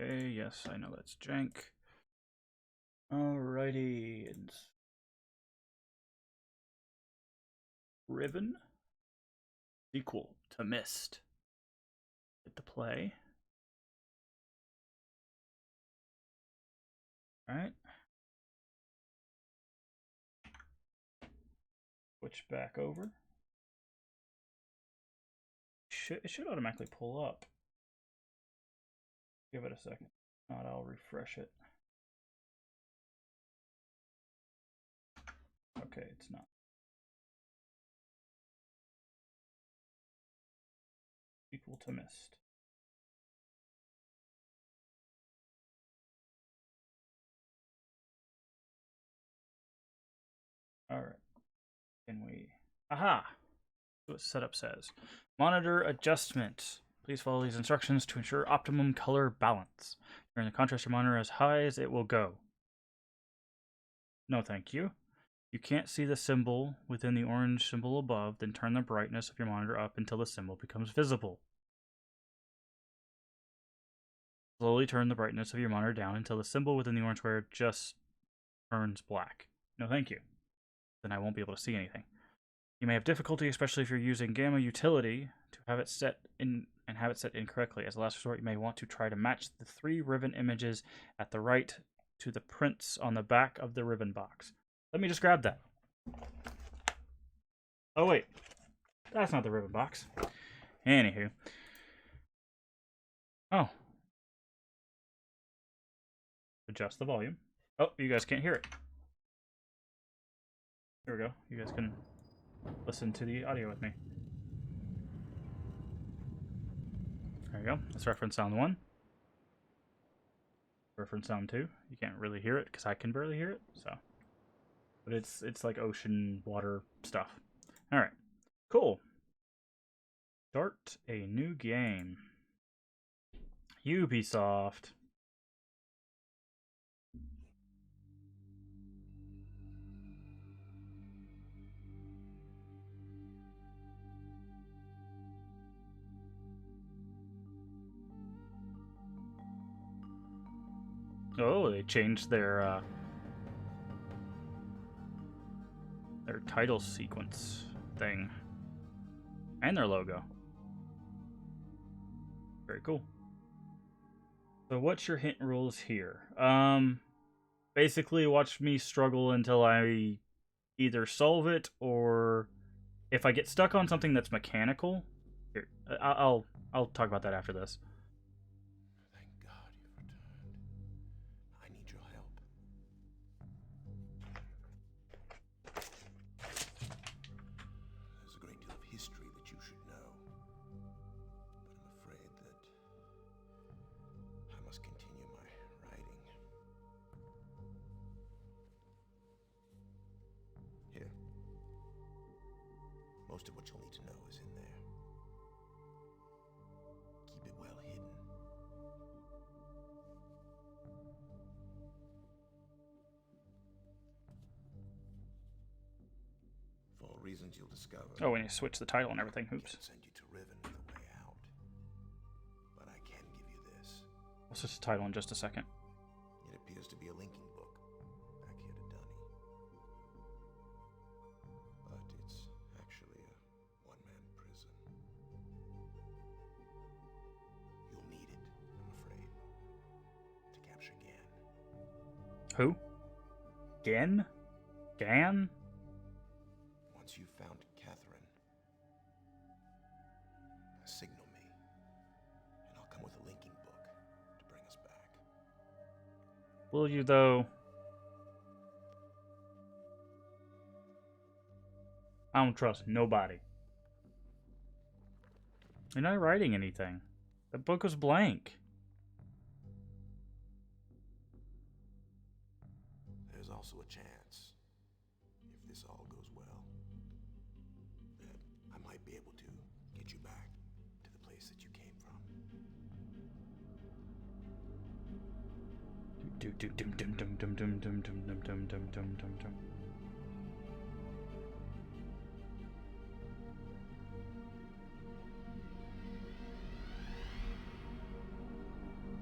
Okay, yes, I know that's jank. Alrighty, it's Riven equal to Mist. Hit the play. Alright. Switch back over. It should automatically pull up. Give it a second. If not, I'll refresh it. Okay, it's not. Equal to Mist. Alright. Can we... Aha! That's what setup says. Monitor adjustment. Please follow these instructions to ensure optimum color balance. Turn the contrast of your monitor as high as it will go. No, thank you. You can't see the symbol within the orange symbol above, then turn the brightness of your monitor up until the symbol becomes visible. Slowly turn the brightness of your monitor down until the symbol within the orange square just turns black. No, thank you. Then I won't be able to see anything. You may have difficulty, especially if you're using Gamma Utility, to have it set incorrectly. As a last resort, you may want to try to match the 3 Riven images at the right to the prints on the back of the Riven box. Let me just grab that. Oh, wait. That's not the Riven box. Anywho. Oh. Adjust the volume. Oh, you guys can't hear it. Here we go. You guys can listen to the audio with me. There you go. Let's reference sound 1. Reference sound 2. You can't really hear it because I can barely hear it. So, but it's like ocean water stuff. All right, cool. Start a new game. Ubisoft. Oh, they changed their title sequence thing and their logo. Very cool. So what's your hint rules here? Basically watch me struggle until I either solve it or if I get stuck on something that's mechanical. Here, I'll talk about that after this. Thank God you've returned. I need your help. There's a great deal of history that you should know, but I'm afraid that I must continue my writing. Here. Most of what you'll need to know is in there. Keep it well hidden. For reasons you'll discover. Oh, when you switch the title and everything. Oops. I can't send you to Riven with a way out, but I can give you this. I'll switch the title in just a second. It appears to be a linking book back here to Dunny, but it's actually a one-man prison. You'll need it, I'm afraid, to capture Gan. Who? Gan? Gan? Once you've found Catherine, signal me, and I'll come with a linking book to bring us back. Will you, though? I don't trust nobody. You're not writing anything. The book was blank. There's also a chance, if this all goes well, that I might be able to get you back to the place that you came from.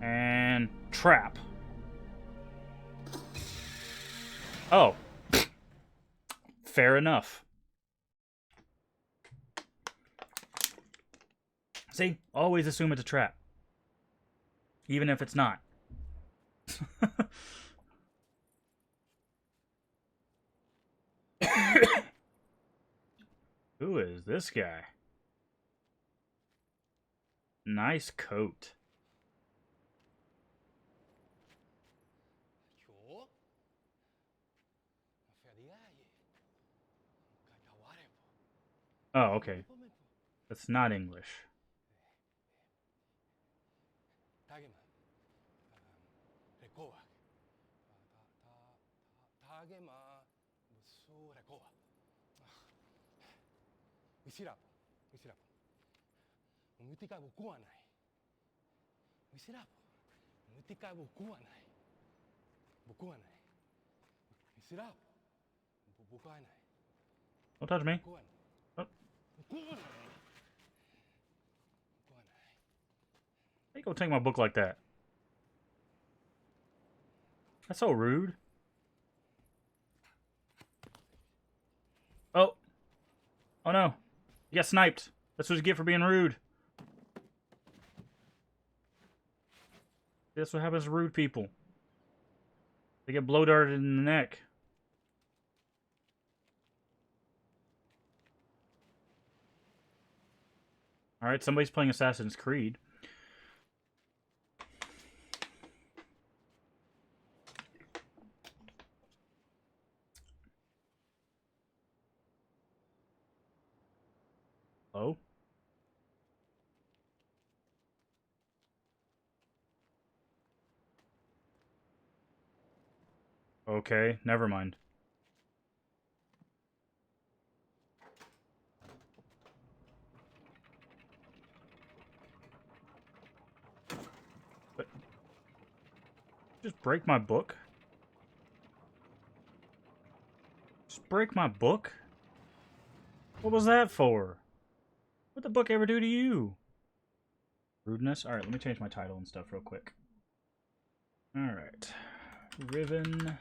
And trap. Oh. Fair enough. See? Always assume it's a trap. Even if it's not. Who is this guy? Nice coat. Oh, okay. That's not English. Don't touch me. Oh. How you gonna take my book like that? That's so rude. Oh. Oh no. You got sniped. That's what you get for being rude. That's what happens to rude people. They get blow darted in the neck. Alright, somebody's playing Assassin's Creed. Hello? Okay, never mind. But just break my book? Just break my book? What was that for? What'd the book ever do to you? Rudeness? Alright, let me change my title and stuff real quick. Alright. Riven.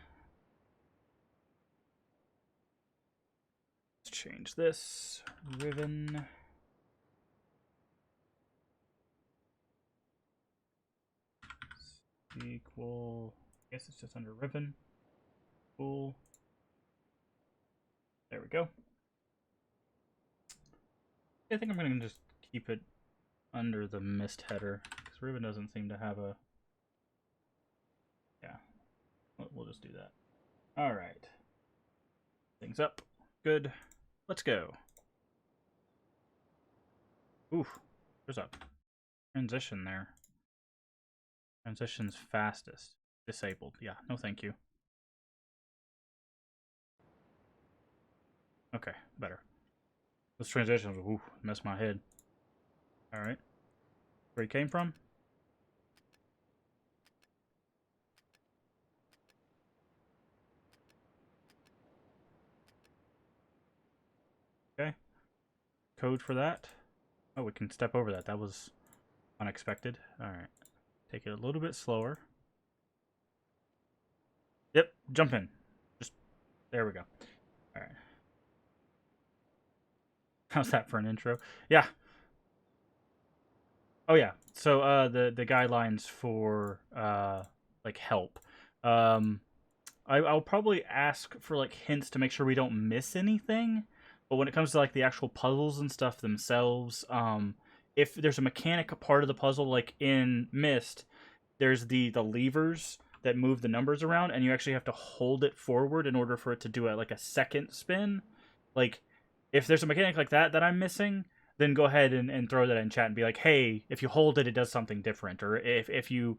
Let's change this. Riven. Equal. I guess it's just under Riven. Cool. There we go. I think I'm going to just keep it under the mist header, because Riven doesn't seem to have a... Yeah, we'll just do that. Alright. Things up. Good. Let's go. Oof. There's a transition there. Transition's fastest. Disabled. Yeah, no thank you. Okay, better. Those transitions, ooh, messed my head. Alright. Where he came from? Okay. Code for that. Oh, we can step over that. That was unexpected. Alright. Take it a little bit slower. Yep, jump in. Just, there we go. Alright. How's that for an intro? Yeah. Oh yeah. So the guidelines for like help. I'll probably ask for like hints to make sure we don't miss anything. But when it comes to like the actual puzzles and stuff themselves, if there's a mechanic part of the puzzle, like in Myst, there's the levers that move the numbers around, and you actually have to hold it forward in order for it to do like a second spin. Like, if there's a mechanic like that I'm missing, then go ahead and throw that in chat and be like, hey, if you hold it, it does something different. Or if you,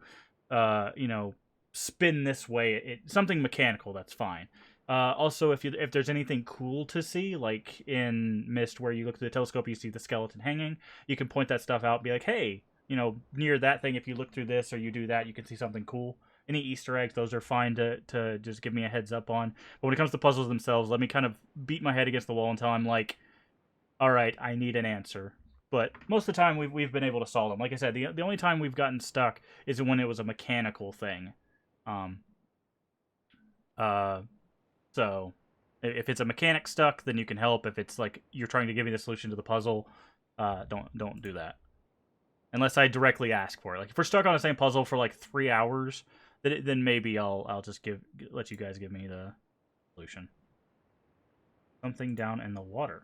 you know, spin this way, something mechanical, that's fine. Also, if there's anything cool to see, like in Myst, where you look through the telescope, you see the skeleton hanging, you can point that stuff out, be like, hey, you know, near that thing, if you look through this or you do that, you can see something cool. Any Easter eggs, those are fine to just give me a heads up on. But when it comes to puzzles themselves, let me kind of beat my head against the wall until I'm like, all right, I need an answer. But most of the time, we've been able to solve them. Like I said, the only time we've gotten stuck is when it was a mechanical thing. Um, uh, so if it's a mechanic stuck, then you can help. If it's like you're trying to give me the solution to the puzzle, don't do that unless I directly ask for it. Like if we're stuck on the same puzzle for like 3 hours, then maybe I'll just let you guys give me the solution. Something down in the water.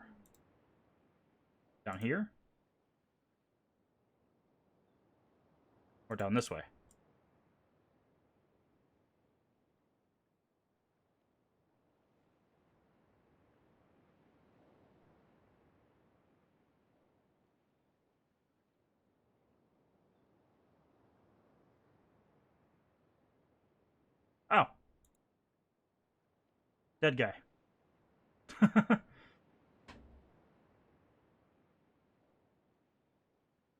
Down here? Or down this way? Oh. Dead guy.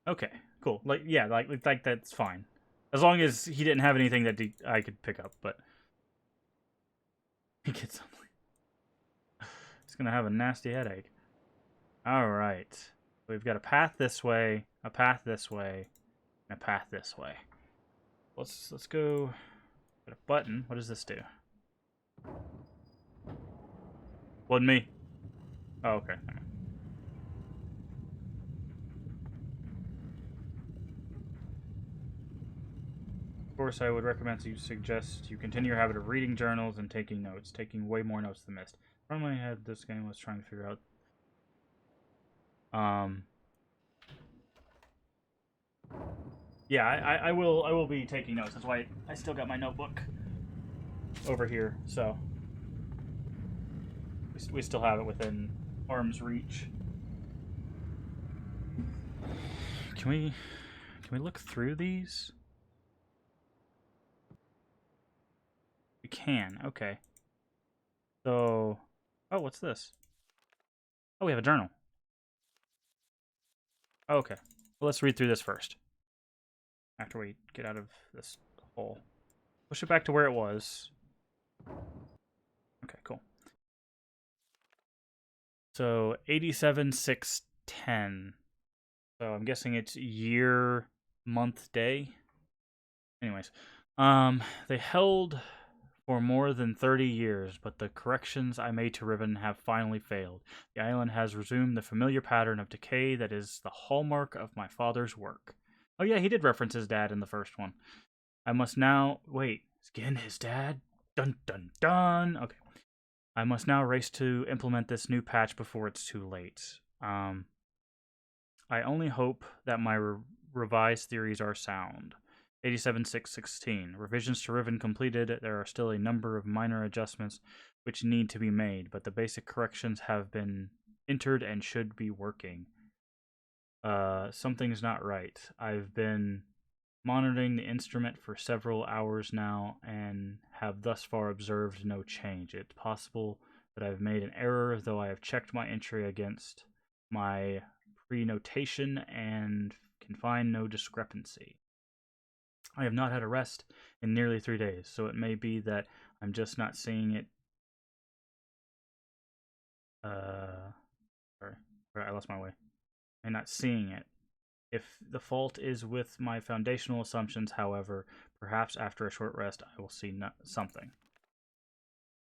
Okay, cool. Like, yeah, like that's fine. As long as he didn't have anything that I could pick up, but... He gets something. He's gonna have a nasty headache. Alright. We've got a path this way, a path this way, and a path this way. Let's go... Got a button. What does this do? Wasn't me. Oh, okay. Of course, I would recommend you suggest you continue your habit of reading journals and taking notes, taking way more notes than missed. From my head, this game was trying to figure out. Yeah, I will be taking notes. That's why I still got my notebook over here. So we still have it within arm's reach. Can we look through these? We can. Okay. So, oh, what's this? Oh, we have a journal. Oh, okay. Well, let's read through this first. After we get out of this hole. Push it back to where it was. Okay, cool. So, 87,610. So, I'm guessing it's year, month, day. Anyways. They held for more than 30 years, but the corrections I made to Riven have finally failed. The island has resumed the familiar pattern of decay that is the hallmark of my father's work. Oh yeah, he did reference his dad in the first one. I must now... Wait, again his dad? Dun dun dun! Okay. I must now race to implement this new patch before it's too late. I only hope that my revised theories are sound. 87,616. Revisions to Riven completed. There are still a number of minor adjustments which need to be made, but the basic corrections have been entered and should be working. Something's not right. I've been monitoring the instrument for several hours now and have thus far observed no change. It's possible that I've made an error, though I have checked my entry against my pre-notation and can find no discrepancy. I have not had a rest in nearly 3 days, so it may be that I'm just not seeing it. Sorry, I lost my way. I'm not seeing it. If the fault is with my foundational assumptions, however, perhaps after a short rest I will see something.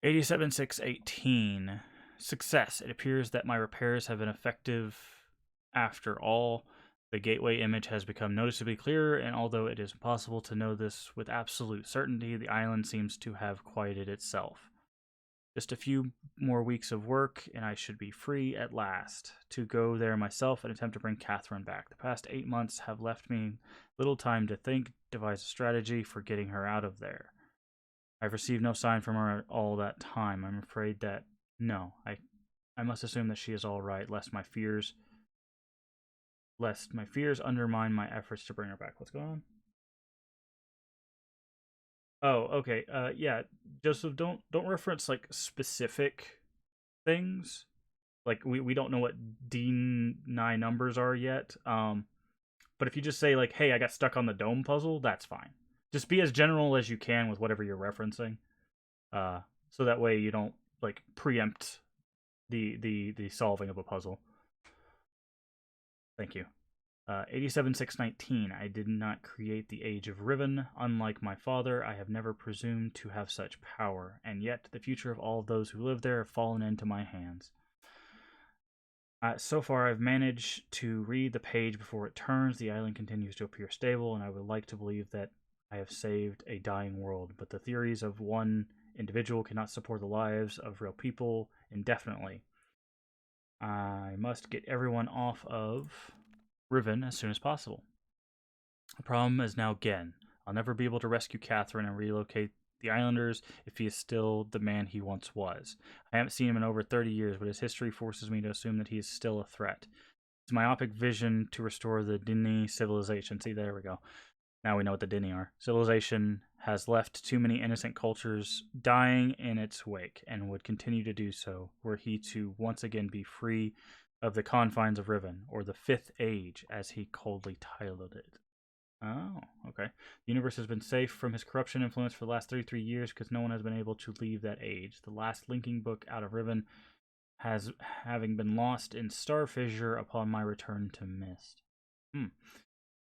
87,618. Success. It appears that my repairs have been effective after all. The gateway image has become noticeably clearer, and although it is impossible to know this with absolute certainty, the island seems to have quieted itself. Just a few more weeks of work, and I should be free at last to go there myself and attempt to bring Catherine back. The past 8 months have left me little time to think, devise a strategy for getting her out of there. I've received no sign from her all that time. I'm afraid that, no, I must assume that she is all right, lest my fears undermine my efforts to bring her back. What's going on? Oh, okay. Yeah, Joseph, don't reference like specific things. Like we don't know what D9 numbers are yet. But if you just say like, "Hey, I got stuck on the dome puzzle," that's fine. Just be as general as you can with whatever you're referencing. So that way you don't like preempt the solving of a puzzle. Thank you. 87,619. I did not create the Age of Riven. Unlike my father, I have never presumed to have such power, and yet the future of all of those who live there have fallen into my hands. So far, I've managed to read the page before it turns. The island continues to appear stable, and I would like to believe that I have saved a dying world. But the theories of one individual cannot support the lives of real people indefinitely. I must get everyone off of Riven as soon as possible. The problem is now Gen. I'll never be able to rescue Catherine and relocate the islanders if he is still the man he once was. I haven't seen him in over 30 years, but his history forces me to assume that he is still a threat. It's myopic vision to restore the Dini civilization. See, there we go. Now we know what the Dini are. Civilization has left too many innocent cultures dying in its wake, and would continue to do so were he to once again be free of the confines of Riven, or the Fifth Age, as he coldly titled it. Oh, okay. The universe has been safe from his corruption influence for the last 33 years because no one has been able to leave that age. The last linking book out of Riven has having been lost in Star Fissure upon my return to Mist.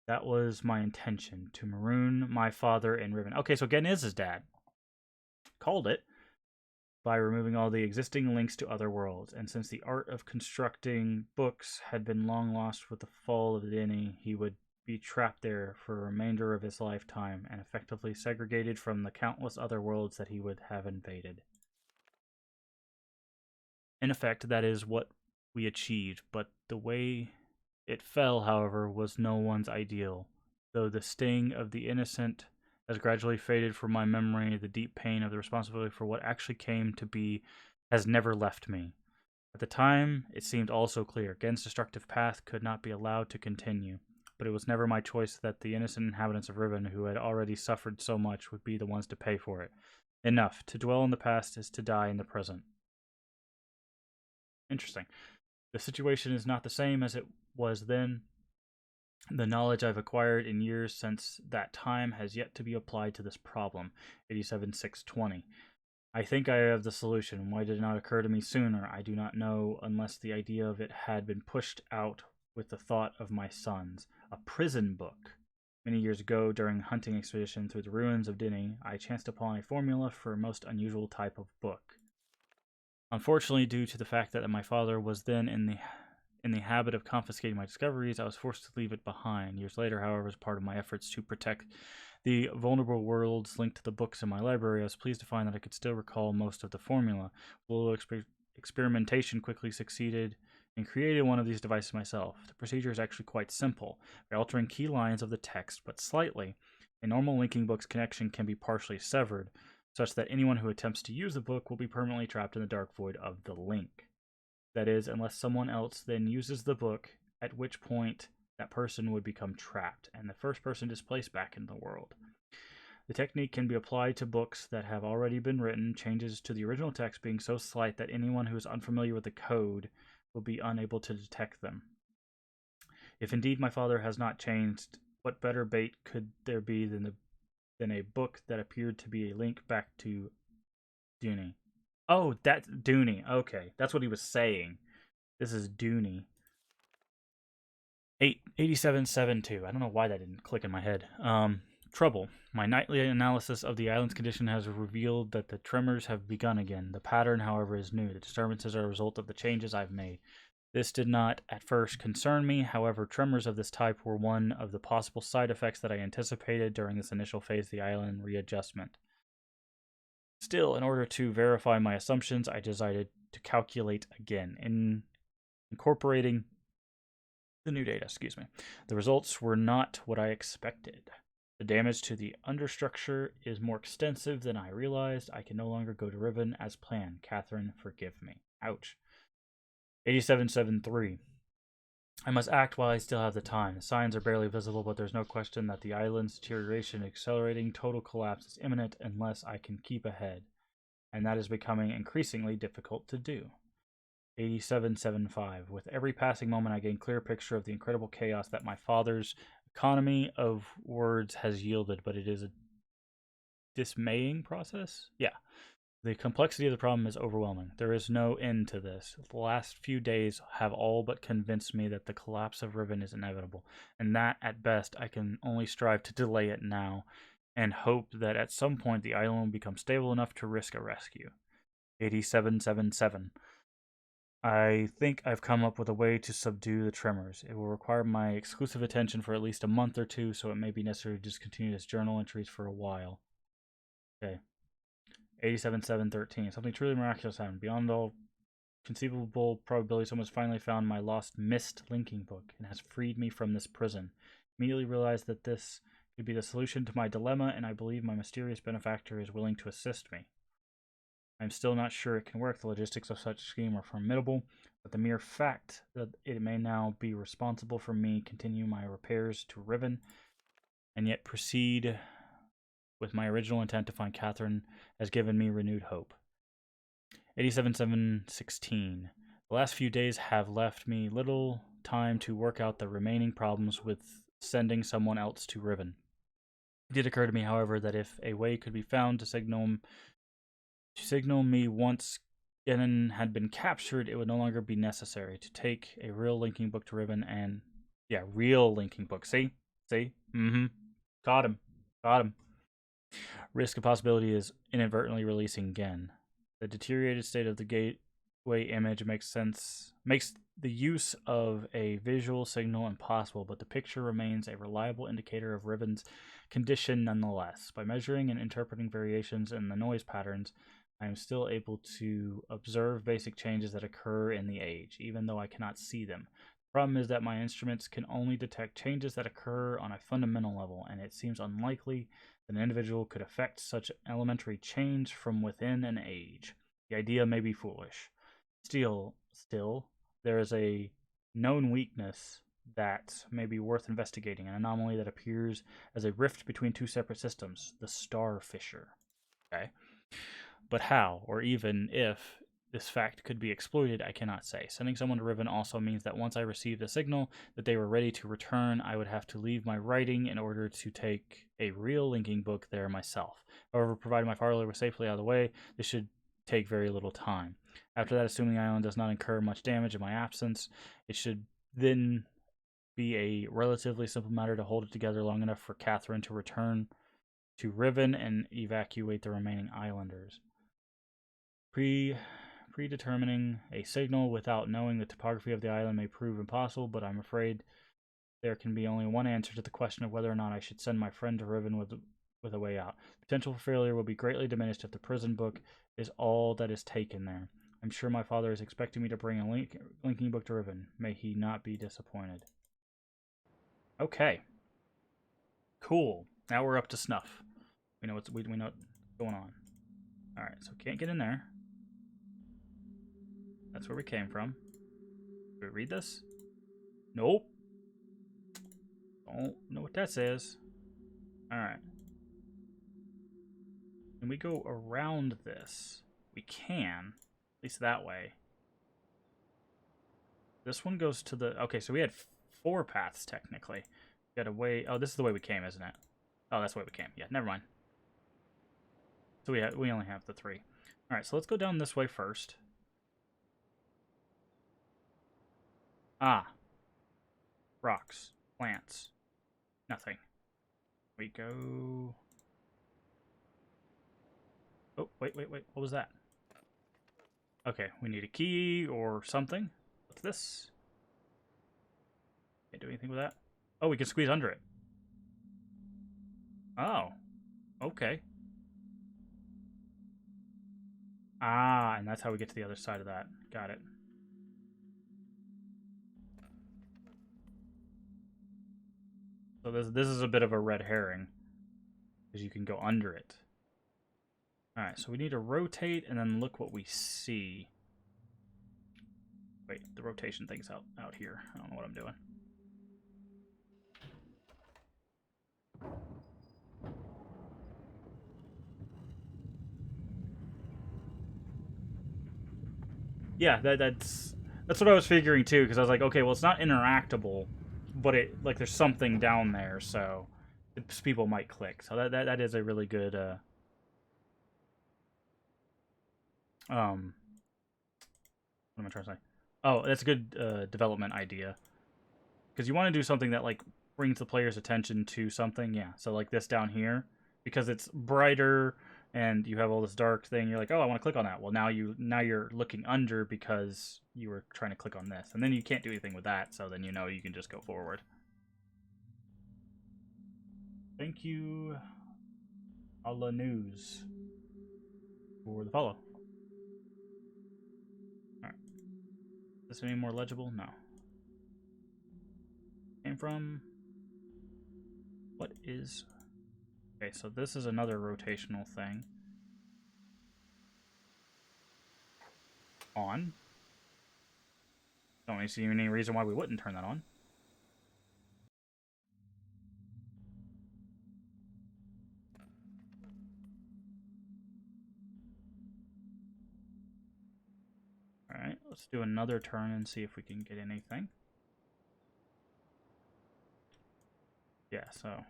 That was my intention, to maroon my father in Riven. Okay, so Gen is his dad. Called it by removing all the existing links to other worlds, and since the art of constructing books had been long lost with the fall of the Dini, he would be trapped there for the remainder of his lifetime and effectively segregated from the countless other worlds that he would have invaded. In effect, that is what we achieved, but the way it fell, however, was no one's ideal. Though the sting of the innocent has gradually faded from my memory, the deep pain of the responsibility for what actually came to be has never left me. At the time, it seemed also clear Gen's destructive path could not be allowed to continue, but it was never my choice that the innocent inhabitants of Riven, who had already suffered so much, would be the ones to pay for it. Enough. To dwell in the past is to die in the present. Interesting. The situation is not the same as it was then. The knowledge I've acquired in years since that time has yet to be applied to this problem. 87,620. I think I have the solution. Why did it not occur to me sooner? I do not know, unless the idea of it had been pushed out with the thought of my sons. A prison book. Many years ago, during a hunting expedition through the ruins of Dini, I chanced upon a formula for a most unusual type of book. Unfortunately, due to the fact that my father was then in the habit of confiscating my discoveries, I was forced to leave it behind. Years later, however, as part of my efforts to protect the vulnerable worlds linked to the books in my library, I was pleased to find that I could still recall most of the formula. A little experimentation quickly succeeded in creating one of these devices myself. The procedure is actually quite simple. By altering key lines of the text but slightly, a normal linking book's connection can be partially severed, such that anyone who attempts to use the book will be permanently trapped in the dark void of the link. That is, unless someone else then uses the book, at which point that person would become trapped, and the first person displaced back into the world. The technique can be applied to books that have already been written, changes to the original text being so slight that anyone who is unfamiliar with the code will be unable to detect them. If indeed my father has not changed, what better bait could there be than a book that appeared to be a link back to Dooney? Oh, that's Dooney. Okay, that's what he was saying. This is Dooney. 8772. I don't know why that didn't click in my head. Trouble. My nightly analysis of the island's condition has revealed that the tremors have begun again. The pattern, however, is new. The disturbances are a result of the changes I've made. This did not at first concern me. However, tremors of this type were one of the possible side effects that I anticipated during this initial phase of the island readjustment. Still, in order to verify my assumptions, I decided to calculate again, incorporating the new data. The results were not what I expected. The damage to the understructure is more extensive than I realized. I can no longer go to Riven as planned. Catherine, forgive me. Ouch. 8773. I must act while I still have the time. The signs are barely visible, but there's no question that the island's deterioration, accelerating total collapse, is imminent unless I can keep ahead. And that is becoming increasingly difficult to do. 8775. With every passing moment, I gain a clear picture of the incredible chaos that my father's economy of words has yielded, but it is a dismaying process. Yeah. The complexity of the problem is overwhelming. There is no end to this. The last few days have all but convinced me that the collapse of Riven is inevitable, and that, at best, I can only strive to delay it now, and hope that at some point the island will become stable enough to risk a rescue. 8777. I think I've come up with a way to subdue the tremors. It will require my exclusive attention for at least a month or two, so it may be necessary to discontinue this journal entries for a while. Okay. 87713. Something truly miraculous happened. Beyond all conceivable probability, someone's finally found my lost missed linking book and has freed me from this prison. Immediately realized that this could be the solution to my dilemma, and I believe my mysterious benefactor is willing to assist me. I'm still not sure it can work. The logistics of such a scheme are formidable, but the mere fact that it may now be responsible for me continue my repairs to Riven, and yet proceed with my original intent to find Catherine, has given me renewed hope. 87716. The last few days have left me little time to work out the remaining problems with sending someone else to Riven. It did occur to me, however, that if a way could be found to signal me once Genin had been captured, it would no longer be necessary to take a real linking book to Riven and... Yeah, real linking book. See? Mm-hmm. Got him. Risk of possibility is inadvertently releasing Gen. The deteriorated state of the gateway image makes the use of a visual signal impossible, but the picture remains a reliable indicator of Riven's condition nonetheless. By measuring and interpreting variations in the noise patterns, I am still able to observe basic changes that occur in the age, even though I cannot see them. The problem is that my instruments can only detect changes that occur on a fundamental level, and it seems unlikely that an individual could affect such elementary change from within an age. The idea may be foolish. Still, there is a known weakness that may be worth investigating, an anomaly that appears as a rift between two separate systems, the star fissure. Okay. But how, or even if, this fact could be exploited, I cannot say. Sending someone to Riven also means that once I received a signal that they were ready to return, I would have to leave my writing in order to take a real linking book there myself. However, provided my father was safely out of the way, this should take very little time. After that, assuming the island does not incur much damage in my absence, it should then be a relatively simple matter to hold it together long enough for Catherine to return to Riven and evacuate the remaining islanders. Predetermining a signal without knowing the topography of the island may prove impossible, but I'm afraid there can be only one answer to the question of whether or not I should send my friend to Riven with a way out. The potential for failure will be greatly diminished if the prison book is all that is taken there. I'm sure my father is expecting me to bring a linking book to Riven. May he not be disappointed. Okay. Cool. Now we're up to snuff. We know what's going on. Alright, so can't get in there. That's where we came from. Do we read this? Nope. Don't know what that says. Alright. Can we go around this? We can. At least that way. This one goes to the... Okay, so we had 4 paths, technically. We got a way... Oh, this is the way we came, isn't it? Oh, that's the way we came. Yeah, never mind. So we only have the 3. Alright, so let's go down this way first. Ah. Rocks. Plants. Nothing. We go... Oh, wait. What was that? Okay, we need a key or something. What's this? Can't do anything with that. Oh, we can squeeze under it. Oh. Okay. Ah, and that's how we get to the other side of that. Got it. So this is a bit of a red herring, because you can go under it. Alright, so we need to rotate and then look what we see. Wait, the rotation thing's out here. I don't know what I'm doing. Yeah, that's what I was figuring too, because I was like, okay, well, it's not interactable, but like there's something down there, so people might click. So that is a really good what am I trying to say? Oh, that's a good development idea. Because you want to do something that, like, brings the player's attention to something. Yeah, so like this down here, because it's brighter and you have all this dark thing, you're like, oh, I want to click on that. Well, now you're looking under because you were trying to click on this. And then you can't do anything with that, so then you know you can just go forward. Thank you, Allah News, for the follow. Alright. Is this any more legible? No. Came from... What is... Okay, so this is another rotational thing. On. Don't really see any reason why we wouldn't turn that on. Alright, let's do another turn and see if we can get anything. Yeah, so...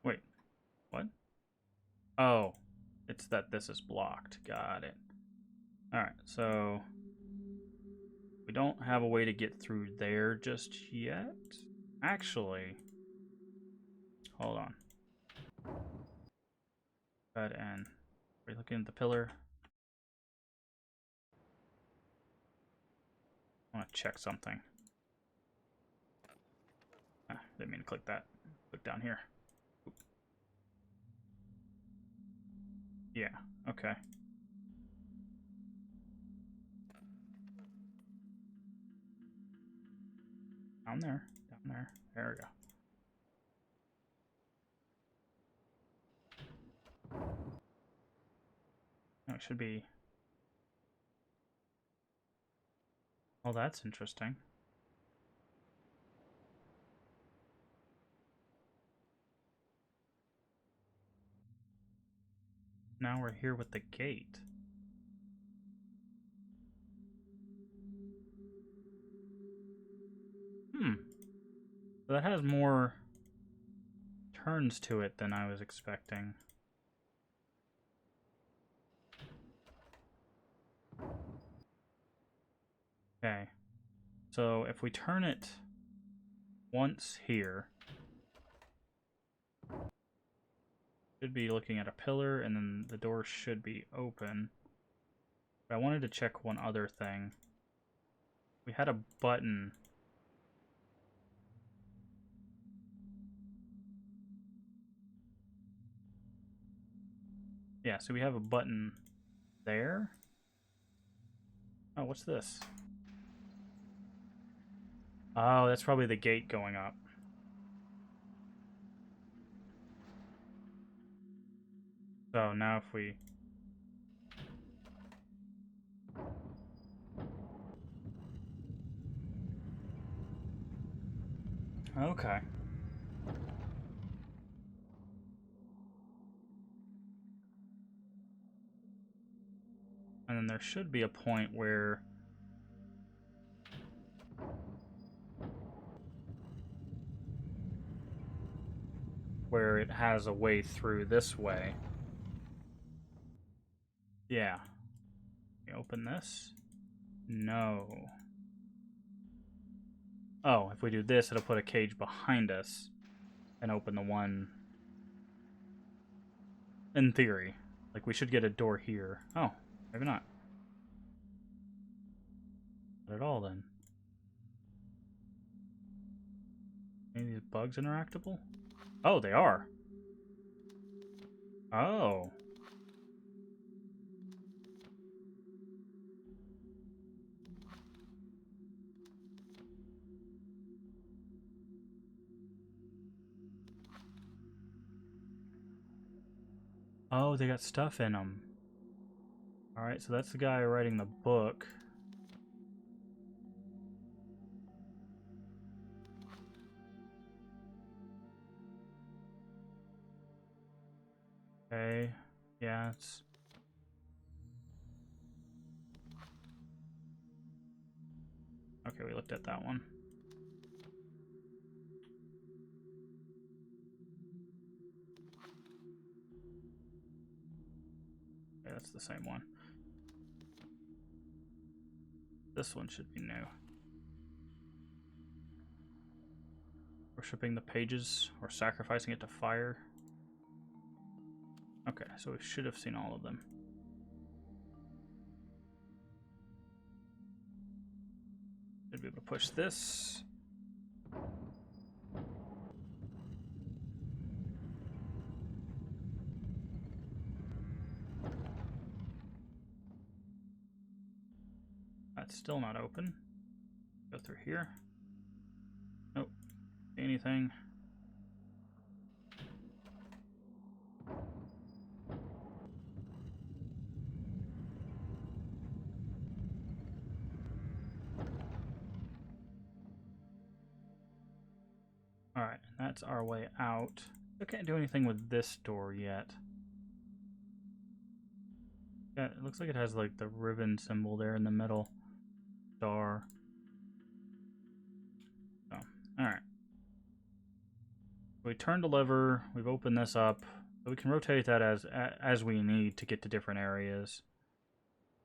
Wait, what? Oh, it's that this is blocked. Got it. Alright, so... We don't have a way to get through there just yet. Actually... Hold on. Go ahead and... Are we looking at the pillar? I want to check something. Ah, didn't mean to click that. Click down here. Oop. Yeah, okay. Down there. Down there. There we go. No, it should be... Oh, that's interesting. Now we're here with the gate. So that has more turns to it than I was expecting. Okay. So if we turn it once here, should be looking at a pillar, and then the door should be open. But I wanted to check one other thing. We had a button. Yeah, so we have a button there. Oh, what's this? Oh, that's probably the gate going up. So now if we... Okay. And then there should be a point where... it has a way through this way. Yeah. Can we open this? No. Oh, if we do this, it'll put a cage behind us and open the one... In theory. Like, we should get a door here. Oh, maybe not. Not at all, then. Any of these bugs interactable? Oh, they are. Oh. Oh, they got stuff in them. Alright, so that's the guy writing the book. Okay. Yeah, it's... Okay, we looked at that one. Okay, that's the same one. This one should be new. Worshipping the pages or sacrificing it to fire. Okay, so we should have seen all of them. Should be able to push this. That's still not open. Go through here. Nope. See anything? Alright, that's our way out. I can't do anything with this door yet. Yeah, it looks like it has like the Riven symbol there in the middle. Star. So, alright. We turned the lever, we've opened this up. So we can rotate that as we need to get to different areas.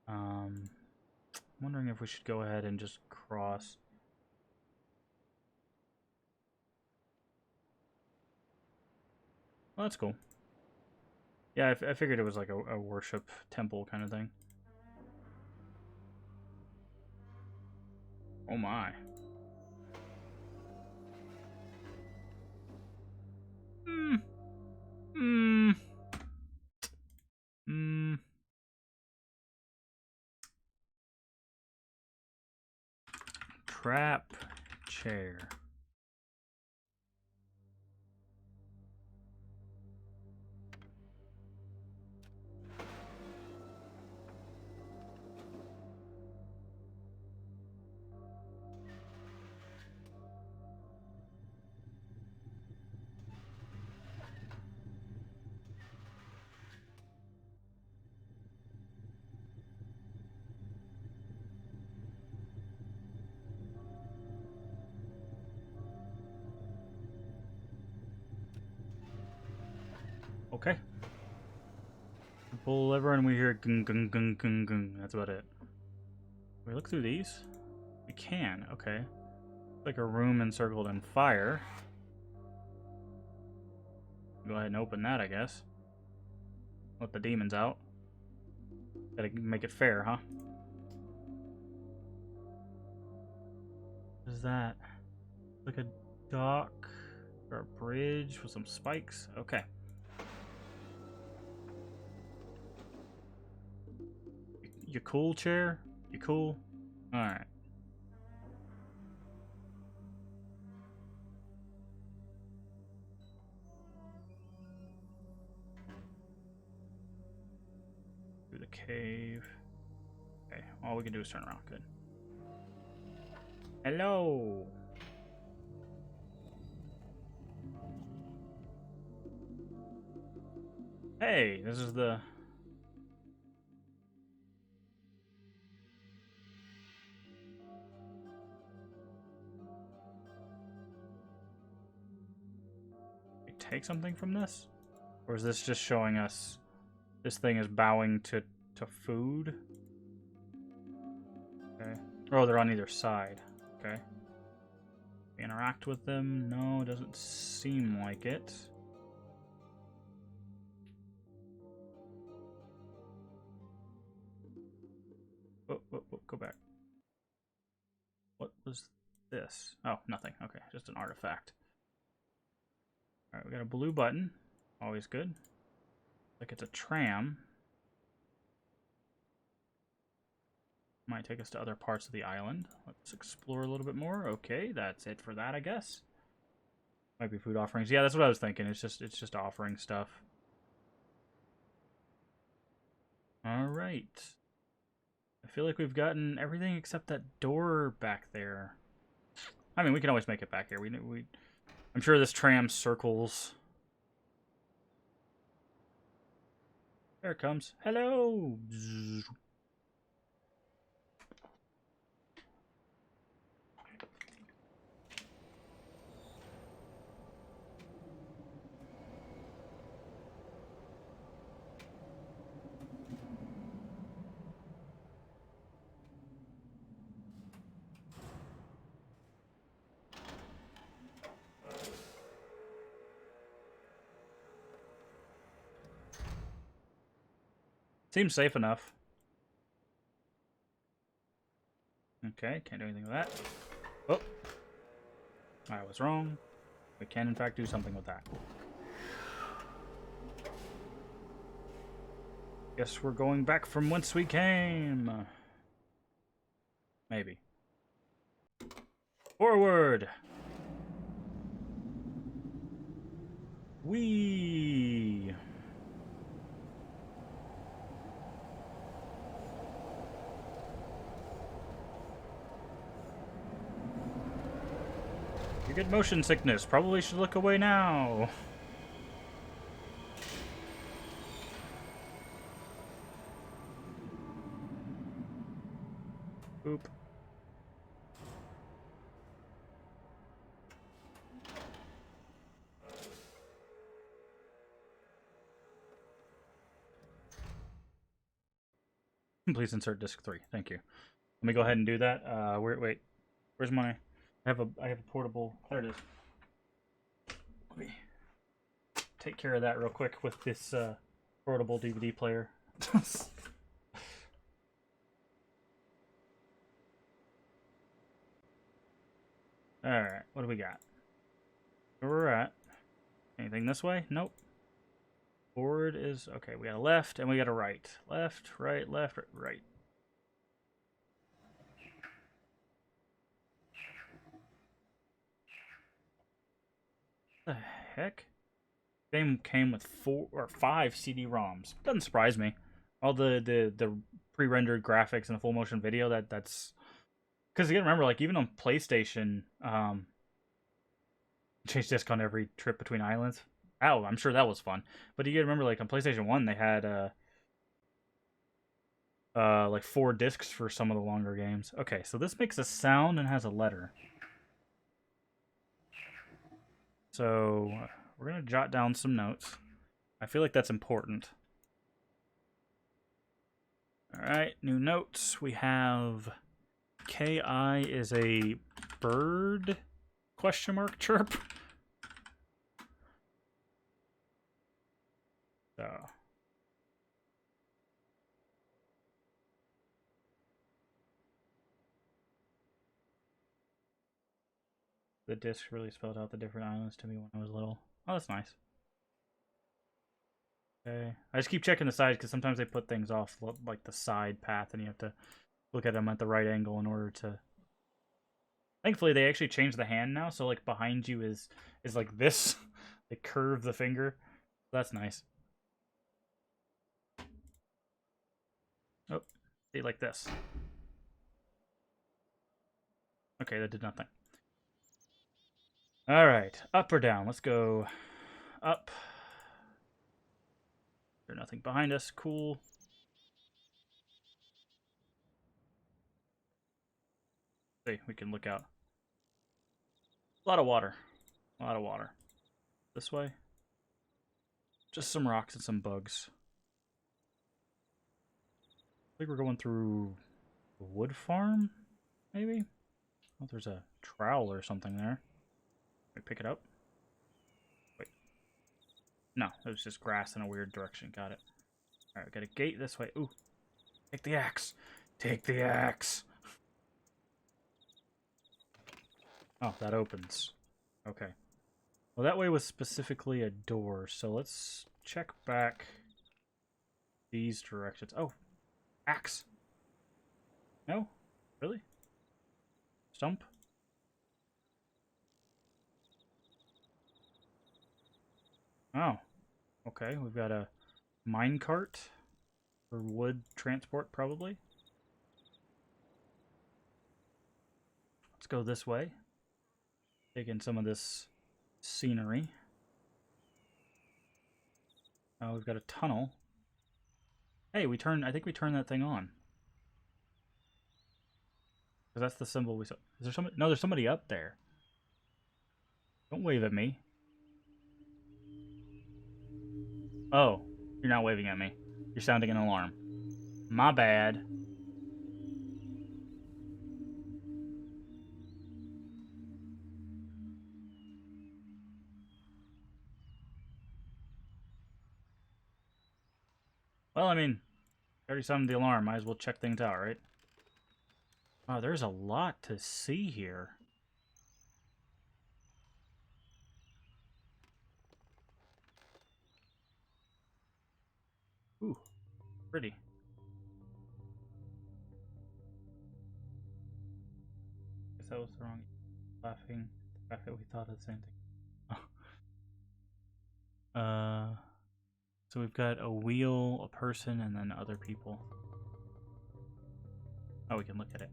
I'm wondering if we should go ahead and just cross. Well, that's cool. Yeah, I figured it was like a worship temple kind of thing. Oh my. Trap chair. Okay. Pull the lever and we hear gung gung gung gung gung. That's about it. Can we look through these? We can, okay. Like a room encircled in fire. Go ahead and open that, I guess. Let the demons out. Gotta make it fair, huh? What is that? Like a dock or a bridge with some spikes? Okay. You cool, chair? You cool? Alright. Through the cave. Okay, all we can do is turn around. Good. Hello! Hey, this is the... We take something from this? Or is this just showing us this thing is bowing to food? Okay. Oh, they're on either side. Okay. Interact with them? No, doesn't seem like it. Oh, go back. What was this? Oh, nothing. Okay, just an artifact. Alright, we got a blue button. Always good. Like it's a tram. Might take us to other parts of the island. Let's explore a little bit more. Okay, that's it for that, I guess. Might be food offerings. Yeah, that's what I was thinking. It's just offering stuff. Alright. I feel like we've gotten everything except that door back there. I mean, we can always make it back here. I'm sure this tram circles. There it comes. Hello! Zzz. Seems safe enough. Okay, can't do anything with that. Oh, I was wrong. We can, in fact, do something with that. Guess we're going back from whence we came. Maybe. Forward! Whee! You get motion sickness. Probably should look away now. Oop. Please insert disc 3. Thank you. Let me go ahead and do that. Wait. Where's my... I have a portable... There it is. Let me take care of that real quick with this portable DVD player. Alright, what do we got? Where we're at. Anything this way? Nope. Forward is... Okay, we got a left and we got a right. Left, right. What the heck? Game came with 4 or 5 CD-ROMs. Doesn't surprise me. All the pre-rendered graphics and the full motion video, that's... Because you gotta remember, like, even on PlayStation, change disc on every trip between islands. Oh, I'm sure that was fun. But you gotta remember, like, on PlayStation 1, they had, like 4 discs for some of the longer games. Okay, so this makes a sound and has a letter. So, we're gonna jot down some notes. I feel like that's important. Alright, new notes. We have... KI is a bird? Question mark chirp? So... The disc really spelled out the different islands to me when I was little. Oh, that's nice. Okay. I just keep checking the sides because sometimes they put things off like the side path and you have to look at them at the right angle in order to... Thankfully, they actually changed the hand now, so like behind you is like this. They curve the finger. That's nice. Oh, see, like this. Okay, that did nothing. All right, up or down? Let's go up. There's nothing behind us. Cool. See, we can look out. A lot of water. A lot of water. This way. Just some rocks and some bugs. I think we're going through a wood farm, maybe? Oh, there's a trowel or something there. Wait, pick it up. Wait. No, it was just grass in a weird direction. Got it. Alright, we got a gate this way. Ooh. Take the axe. Take the axe. Oh, that opens. Okay. Well, that way was specifically a door, so let's check back these directions. Oh, axe. No? Really? Stump? Oh. Okay, we've got a minecart for wood transport, probably. Let's go this way. Take in some of this scenery. Oh, we've got a tunnel. Hey, I think we turned that thing on. Because that's the symbol we saw. Is there somebody? No, there's somebody up there. Don't wave at me. Oh, you're not waving at me. You're sounding an alarm. My bad. Well, I mean, I already sounded the alarm. Might as well check things out, right? Wow, there's a lot to see here. Ooh, pretty. Guess that was the wrong. Laughing. The fact that we thought of the same thing. So we've got a wheel, a person, and then other people. Oh, we can look at it.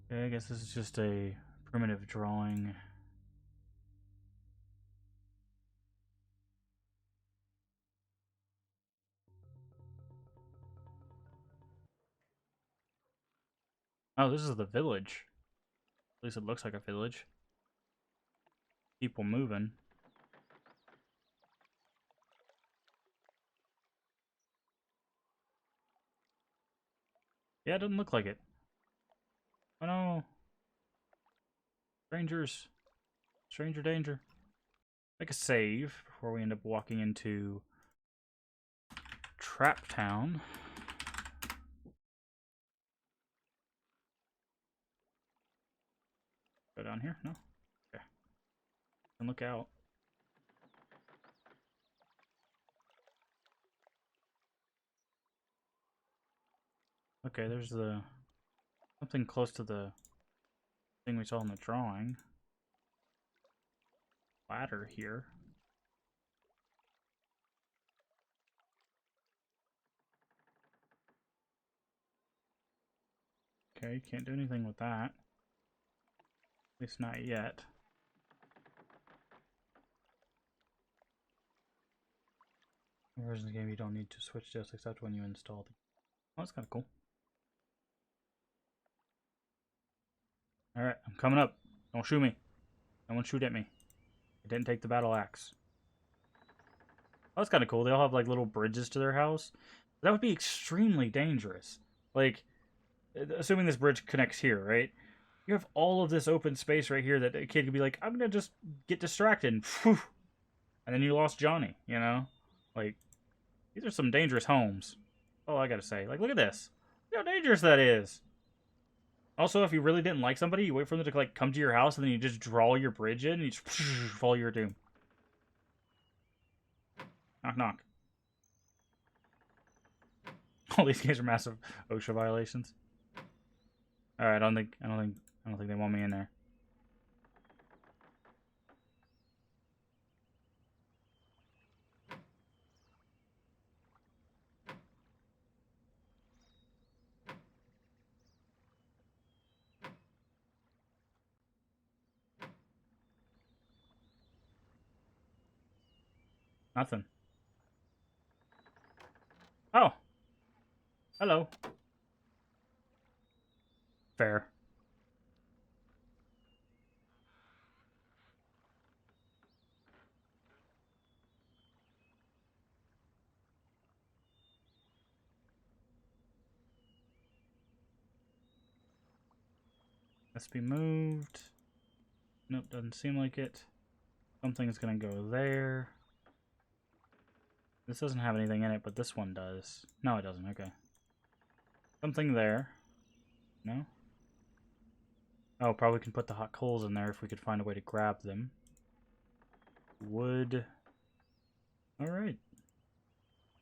Okay, I guess this is just a primitive drawing. Oh, this is the village. At least it looks like a village. People moving. Yeah, it doesn't look like it. Oh no. Strangers. Stranger danger. Make a save before we end up walking into Trap Town. Go down here? No? Okay. And look out. Okay, there's the something close to the thing we saw in the drawing. Ladder here. Okay, can't do anything with that. At least not yet. Version of the game you don't need to switch just except when you install the. Oh, that's kind of cool. Alright, I'm coming up. Don't shoot me. No one shoot at me. I didn't take the battle axe. Oh, that's kind of cool. They all have like little bridges to their house. That would be extremely dangerous. Like, assuming this bridge connects here, right? You have all of this open space right here that a kid could be like, I'm gonna just get distracted. And then you lost Johnny, you know? Like, these are some dangerous homes. Oh, I gotta say. Like, look at this. Look how dangerous that is. Also, if you really didn't like somebody, you wait for them to like come to your house and then you just draw your bridge in and you just follow your doom. Knock knock. All these games are massive OSHA violations. Alright, I don't think they want me in there. Nothing. Oh. Hello. Fair. Let's be moved. Nope, doesn't seem like it. Something's gonna go there. This doesn't have anything in it, but this one does. No, it doesn't. Okay. Something there. No? Oh, probably can put the hot coals in there if we could find a way to grab them. Wood. Alright.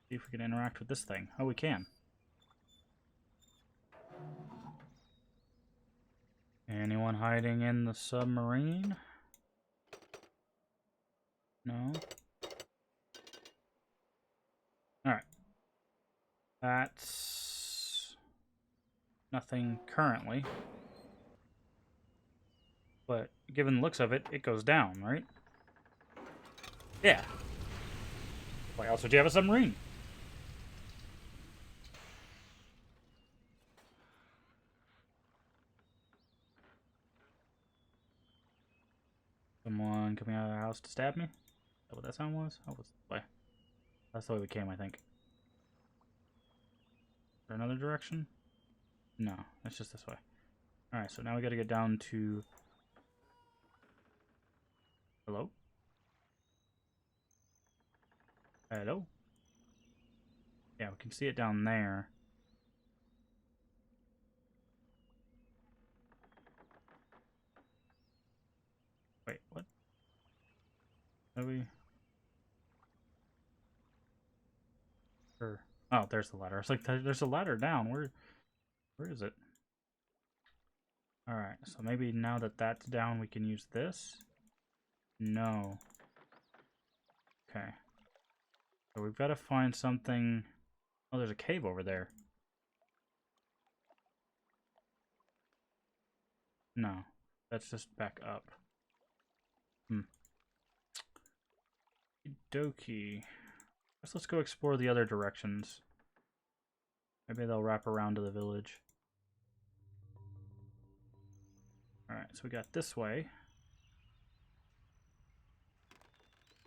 See if we can interact with this thing. Oh, we can. Anyone hiding in the submarine? No? Alright. That's nothing currently. But given the looks of it, it goes down, right? Yeah. Why else would you have a submarine? coming out of the house to stab me? Is that what that sound was? Oh, what's the way? That's the way we came, I think. Is there another direction? No, it's just this way. Alright, so now we gotta get down to... Hello? Hello? Yeah, we can see it down there. Wait, what? Are we... Or... Oh, there's the ladder. It's like, there's a ladder down. Where is it? Alright, so maybe now that that's down, we can use this? No. Okay. So we've got to find something... Oh, there's a cave over there. No. That's just back up. Dokie. Let's go explore the other directions. Maybe they'll wrap around to the village. Alright, so we got this way.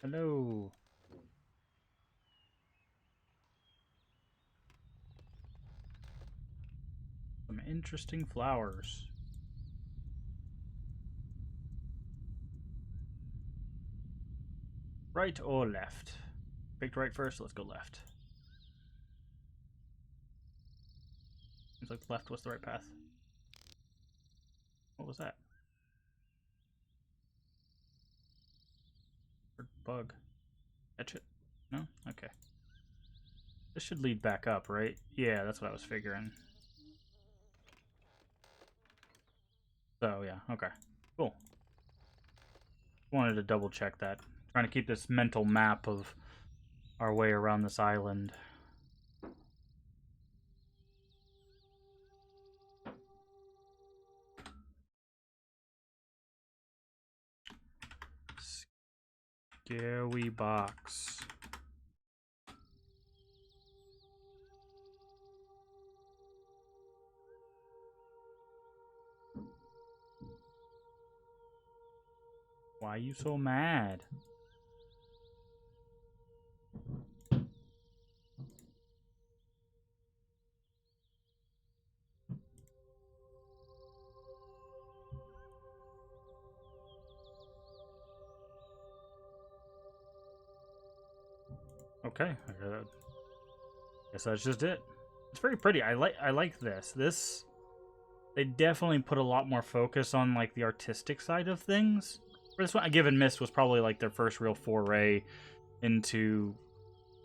Hello. Some interesting flowers. Right or left? Picked right first, let's go left. Seems like left was the right path. What was that? Bug. Catch it? No? Okay. This should lead back up, right? Yeah, that's what I was figuring. So, yeah, okay. Cool. Wanted to double check that. Trying to keep this mental map of our way around this island. Scary box. Why are you so mad? Okay, guess that's just it. It's very pretty. I like this. They definitely put a lot more focus on like the artistic side of things. For this one, Given Mist was probably like their first real foray into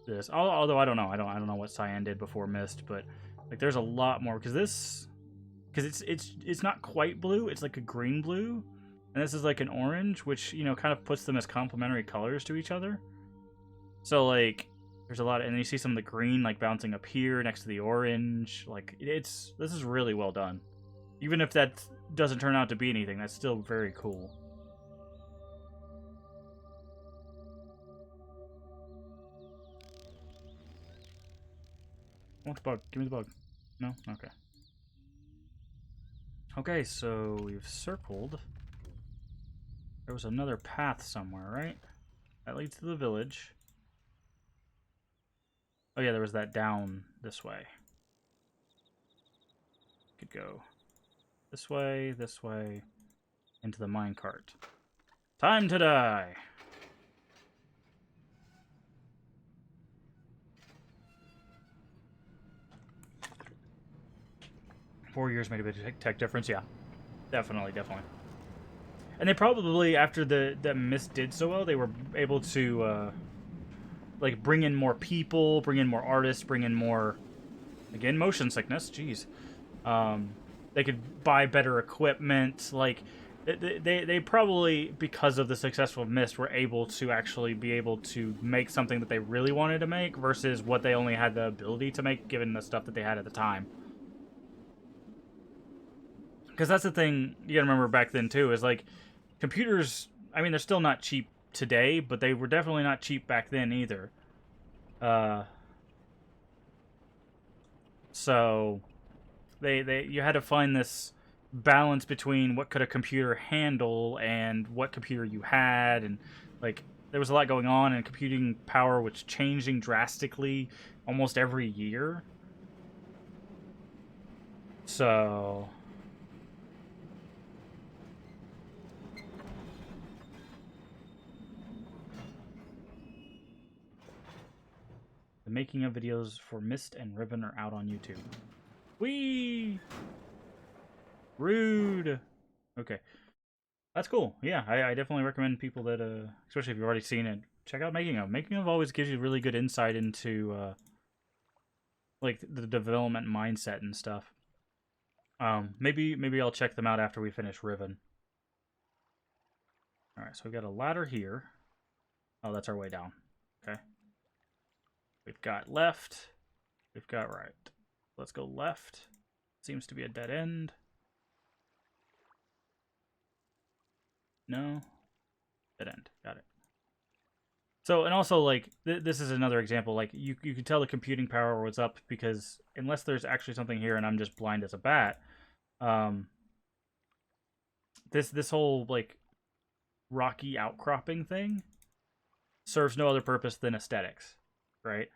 this. Although I don't know, I don't know what Cyan did before Mist, but like there's a lot more because it's not quite blue. It's like a green blue, and this is like an orange, which kind of puts them as complementary colors to each other. So like there's a lot and then you see some of the green like bouncing up here next to the orange. Like this is really well done. Even if that doesn't turn out to be anything, that's still very cool. I want the bug. Give me the bug. No? Okay. Okay, so we've circled. There was another path somewhere, right? That leads to the village. Oh yeah, there was that down this way. Could go this way, into the minecart. Time to die! Four years made a big tech difference, yeah. Definitely. And they probably, after the Mist did so well, they were able to like bring in more people, bring in more artists, bring in more, again, motion sickness, jeez. They could buy better equipment, like they probably, because of the successful Mist, were able to make something that they really wanted to make versus what they only had the ability to make given the stuff that they had at the time. Because that's the thing you gotta remember back then too, is like computers, I mean, they're still not cheap today, but they were definitely not cheap back then either. So you had to find this balance between what could a computer handle and what computer you had, and like there was a lot going on, and computing power was changing drastically almost every year. So the making of videos for Mist and Riven are out on YouTube. Whee! Rude. Okay. That's cool. Yeah, I definitely recommend people that, especially if you've already seen it, check out Making of. Making of always gives you really good insight into, like, the development mindset and stuff. Maybe I'll check them out after we finish Riven. Alright, so we've got a ladder here. Oh, that's our way down. Okay. We've got left. We've got right. Let's go left. Seems to be a dead end. No. Dead end. Got it. So, and also, like, this is another example. Like, you can tell the computing power was up because unless there's actually something here and I'm just blind as a bat, um, this whole, like, rocky outcropping thing serves no other purpose than aesthetics, right?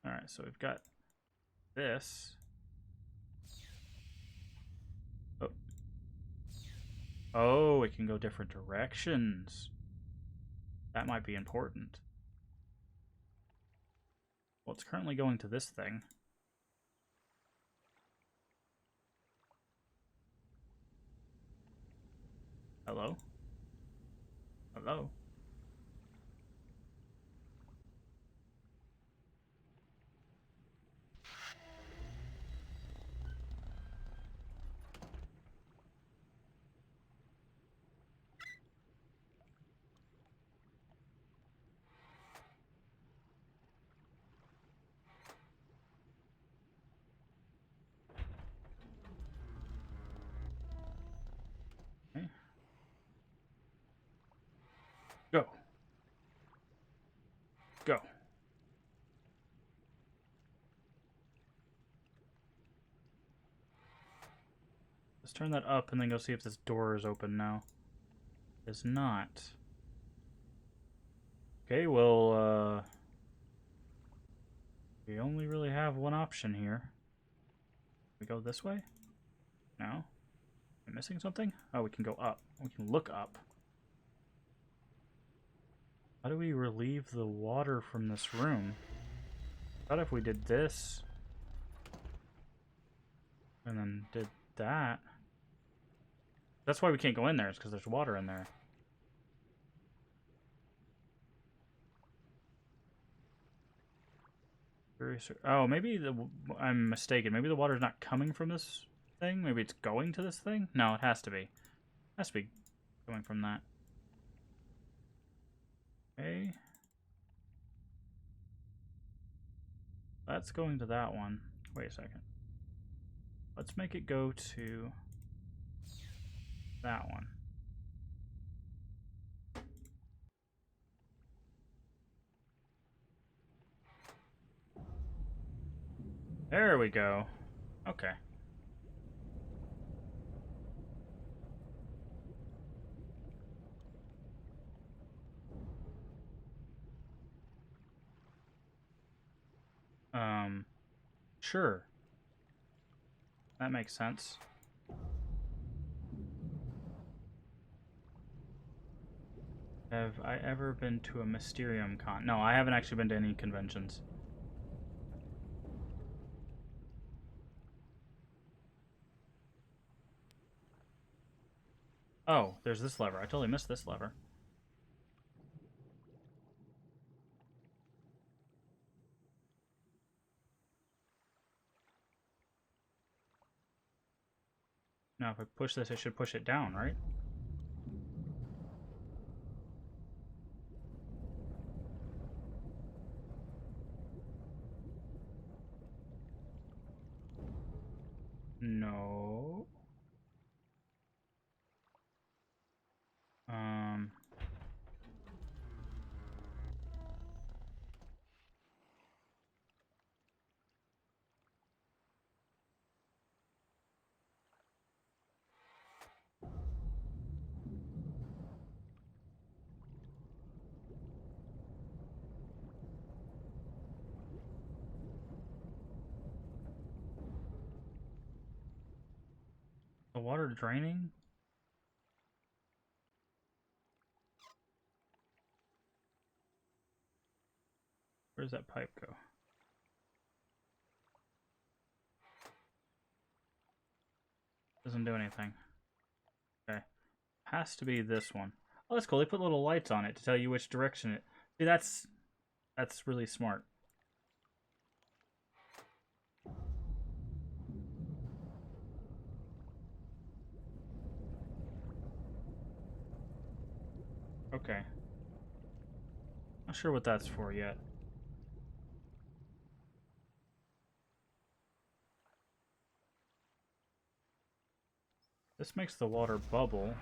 All right, so we've got this. Oh, oh, it can go different directions. That might be important. Well, it's currently going to this thing. Hello? Hello? Okay. Go. Go. Let's turn that up and then go see if this door is open now. It's not. Okay, well, we only really have one option here. We go this way? No? Am I missing something? Oh, we can go up. We can look up. How do we relieve the water from this room? I thought if we did this and then did that. That's why we can't go in there, is because there's water in there. Oh, maybe I'm mistaken. Maybe the water's not coming from this thing. Maybe it's going to this thing. No, it has to be. It has to be coming from that. Okay. That's going to that one. Wait a second. Let's make it go to that one. There we go. Okay. Sure. That makes sense. Have I ever been to a Mysterium Con? No, I haven't actually been to any conventions. Oh, there's this lever. I totally missed this lever. Now, if I push this, I should push it down, right? No. Um. water draining? Where does that pipe go? Doesn't do anything. Okay. Has to be this one. Oh, that's cool. They put little lights on it to tell you which direction it... See, that's really smart. Okay. Not sure what that's for yet. This makes the water bubble.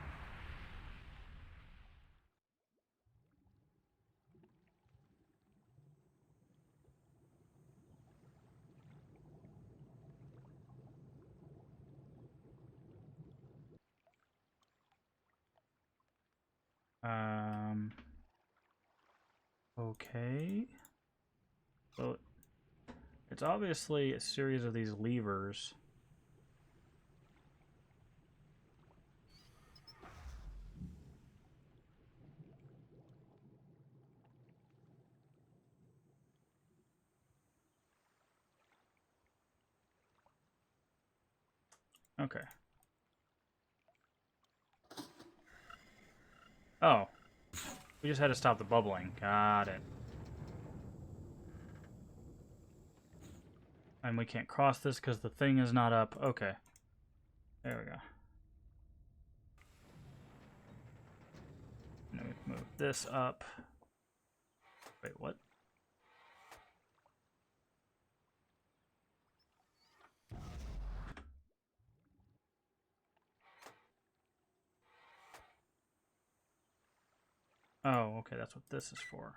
Okay. So it's obviously a series of these levers. Okay. Oh. We just had to stop the bubbling. Got it. And we can't cross this because the thing is not up. Okay. There we go. And then we move this up. Wait, what? Oh, okay, that's what this is for.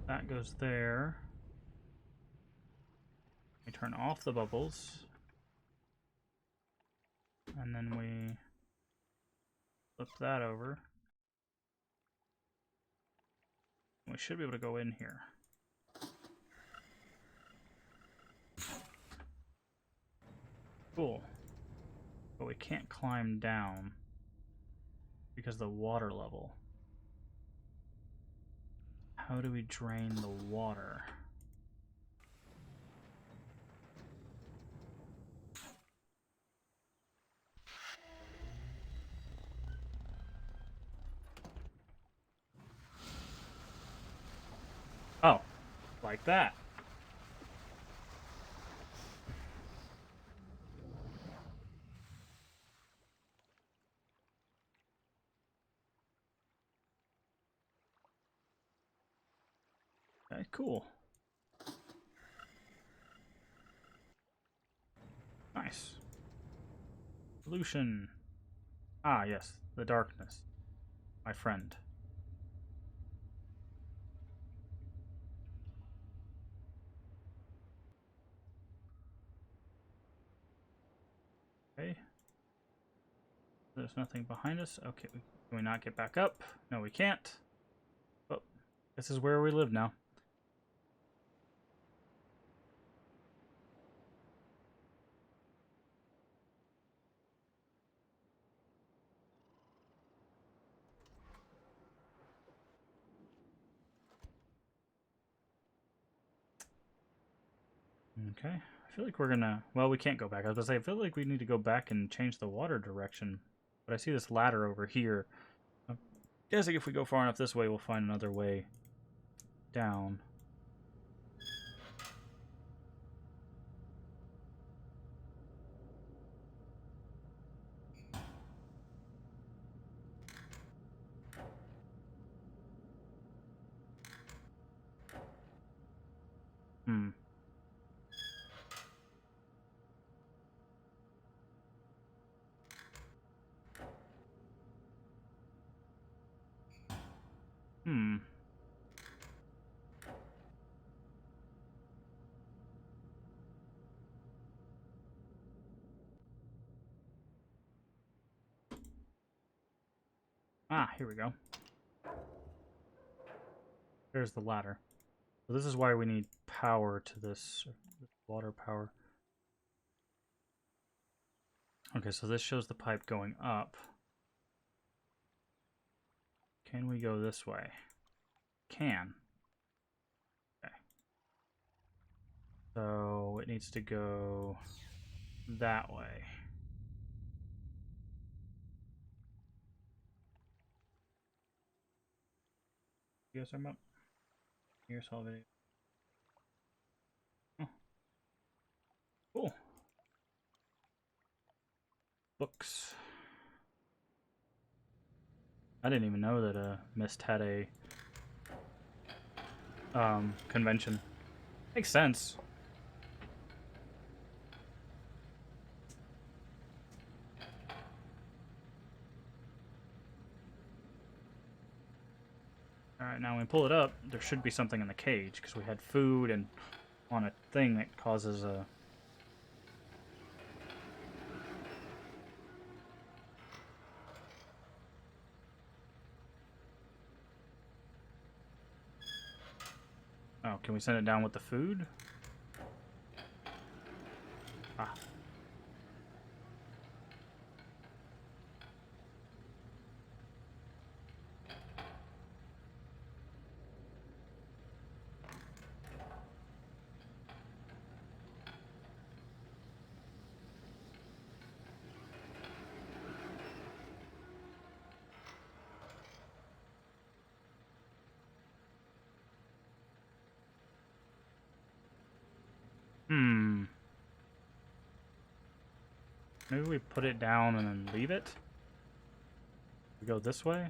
That goes there. We turn off the bubbles. And then we flip that over. We should be able to go in here. Cool. But we can't climb down because of the water level. How do we drain the water? Oh, like that. Okay, cool. Nice. Pollution. Ah, yes, the darkness. My friend. Okay. There's nothing behind us. Okay, can we not get back up? No, we can't. But this is where we live now. Okay. I feel like we're gonna... Well, we can't go back. I was gonna say, I feel like we need to go back and change the water direction. But I see this ladder over here. I'm guessing if we go far enough this way, we'll find another way down. Hmm. Hmm. Ah, here we go. There's the ladder. So this is why we need power to this water power. Okay, so this shows the pipe going up. Can we go this way? Can. Okay. So it needs to go that way. You guys talking about? Here, saw video. Oh. Cool. Books. I didn't even know that Mist had a convention. Makes sense. Alright, now when we pull it up, there should be something in the cage, because we had food and on a thing that causes a... Oh, can we send it down with the food? Ah. Maybe we put it down and then leave it? We go this way?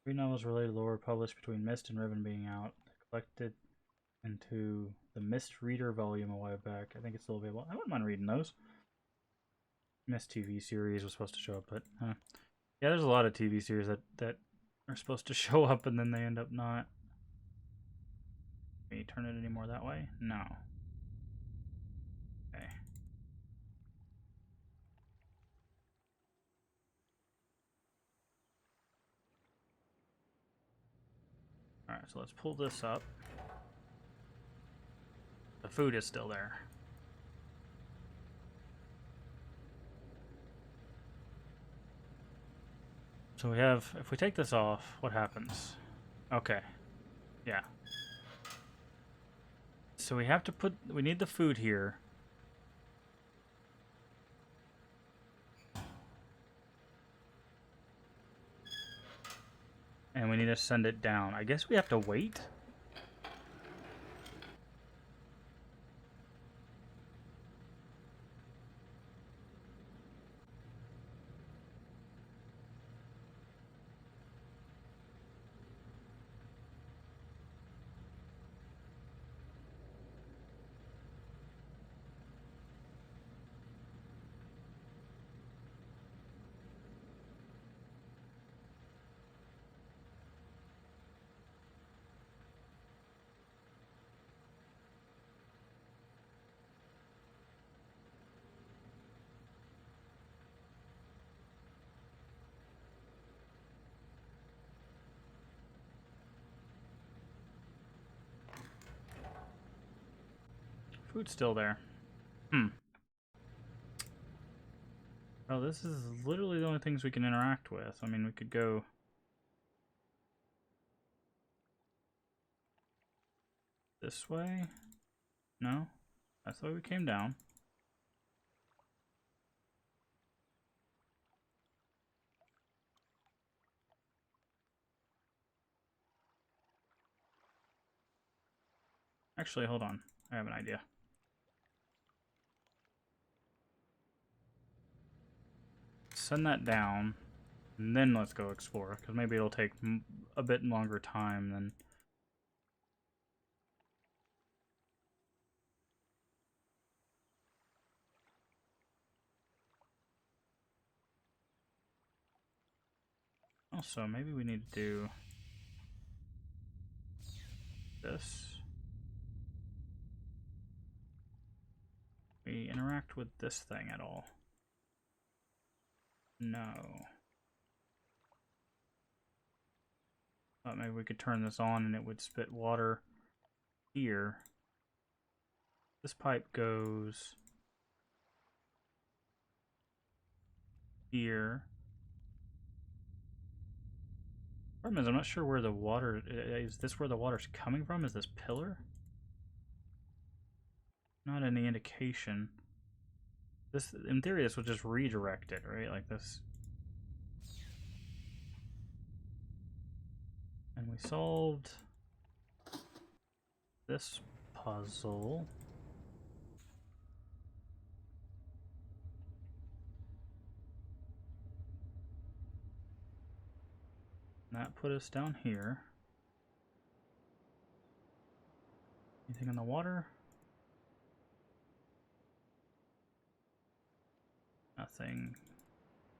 Three novels related lore published between Mist and Riven being out. Collected into the Mist Reader volume a while back. I think it's still available. I wouldn't mind reading those. Mist TV series was supposed to show up, but yeah, there's a lot of TV series that are supposed to show up and then they end up not. Can you turn it any more that way? No. Okay. Alright, so let's pull this up. The food is still there. So we have, if we take this off, what happens? Okay. Yeah. So we have to put, we need the food here. And we need to send it down. I guess we have to wait? Food's still there. Oh, this is literally the only things we can interact with. I mean, we could go this way. No? That's the way we came down. Actually, hold on. I have an idea. Send that down, and then let's go explore, because maybe it'll take a bit longer time than... Also, maybe we need to do this. We interact with this thing at all? No. Maybe we could turn this on and it would spit water here. This pipe goes here. Problem is, I'm not sure where the water is. This where the water's coming from? Is this pillar? Not any indication. This, in theory, this would just redirect it, right? Like this. And we solved this puzzle. That put us down here. Anything in the water? Nothing.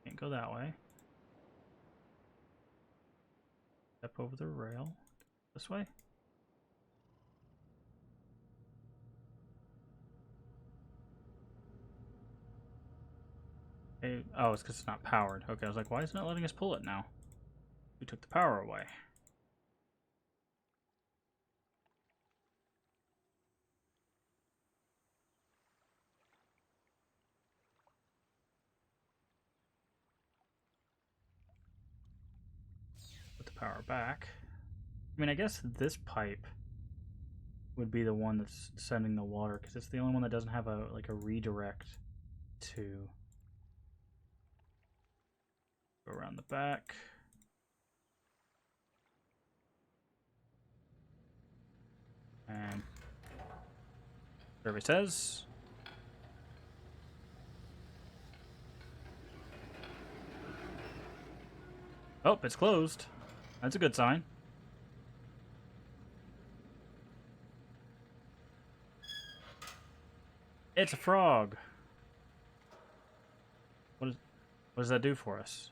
Can't go that way. Step over the rail. This way? Hey, oh, it's because it's not powered. Okay, I was like, why isn't it letting us pull it now? We took the power away. Put the power back. I mean, I guess this pipe would be the one that's sending the water because it's the only one that doesn't have a redirect to go around the back. And survey says. Oh, it's closed. That's a good sign. It's a frog. What does that do for us?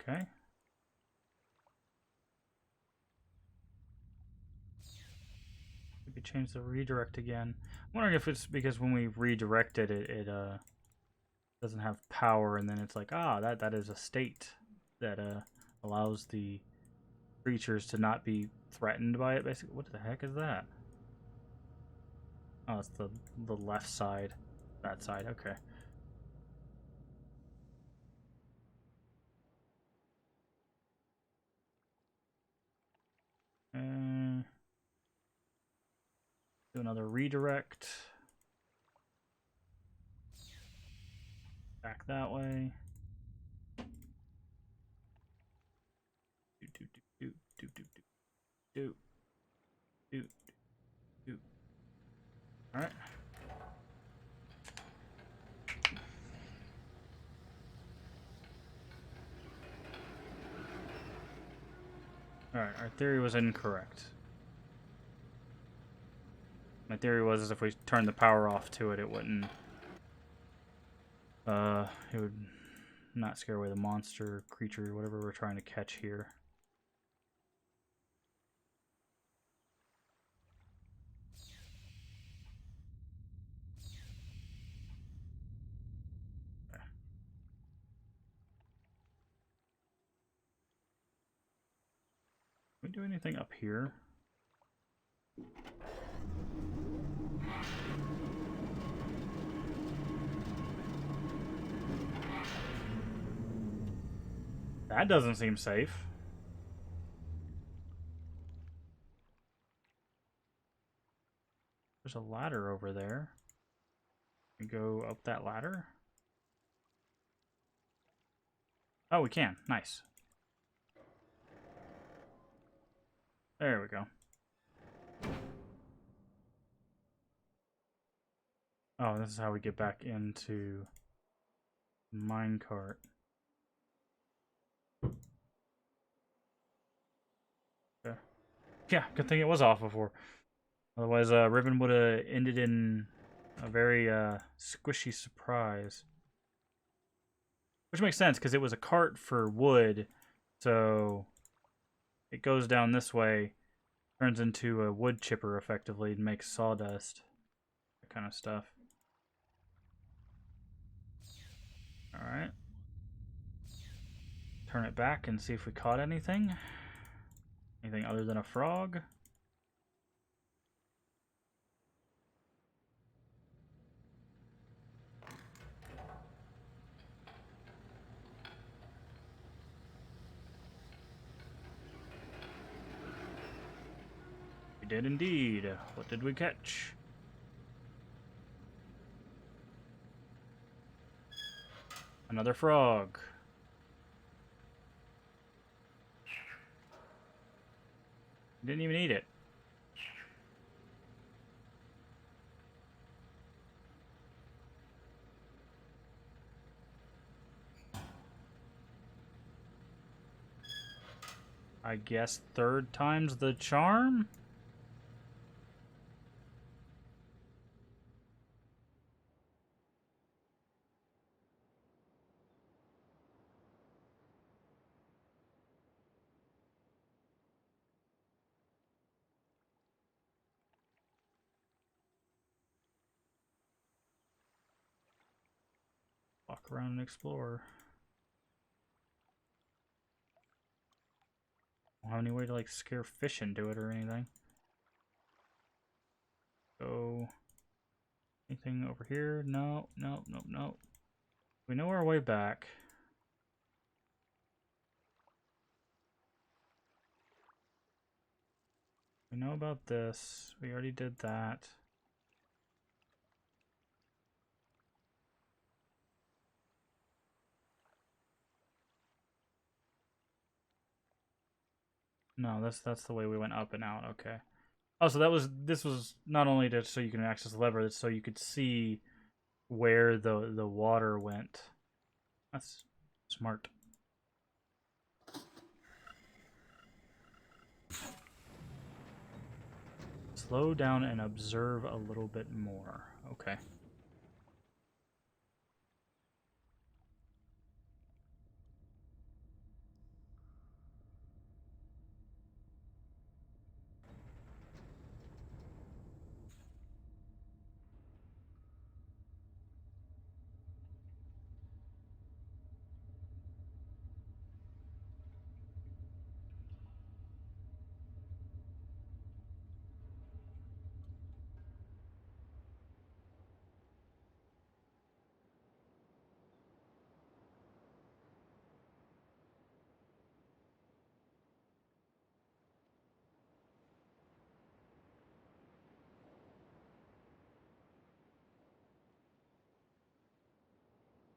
Okay. Maybe change the redirect again. I'm wondering if it's because when we redirect it, it doesn't have power, and then it's like, that is a state that allows the creatures to not be threatened by it. Basically, what the heck is that? Oh, it's the left side. That side. Okay. Do another redirect. Back that way. Do. All right. All right. Our theory was incorrect. My theory was if we turned the power off to it, it wouldn't. It would not scare away the monster, creature, whatever we're trying to catch here. Okay. Can we do anything up here? That doesn't seem safe. There's a ladder over there. We go up that ladder. Oh, we can. Nice. There we go. Oh, this is how we get back into minecart. Okay. Yeah, good thing it was off before. Otherwise, Riven would have ended in a very squishy surprise. Which makes sense, because it was a cart for wood, so it goes down this way, turns into a wood chipper effectively, and makes sawdust. That kind of stuff. Alright. Turn it back and see if we caught anything. Anything other than a frog? We did indeed. What did we catch? Another frog. Didn't even eat it. I guess third time's the charm? Walk around and explore. Don't have any way to like scare fish into it or anything. So anything over here? No, no, no, no. We know our way back. We know about this. We already did that. No, that's the way we went up and out. Okay. Oh, so this was not only to so you can access the lever, it's so you could see where the water went. That's smart. Slow down and observe a little bit more. Okay.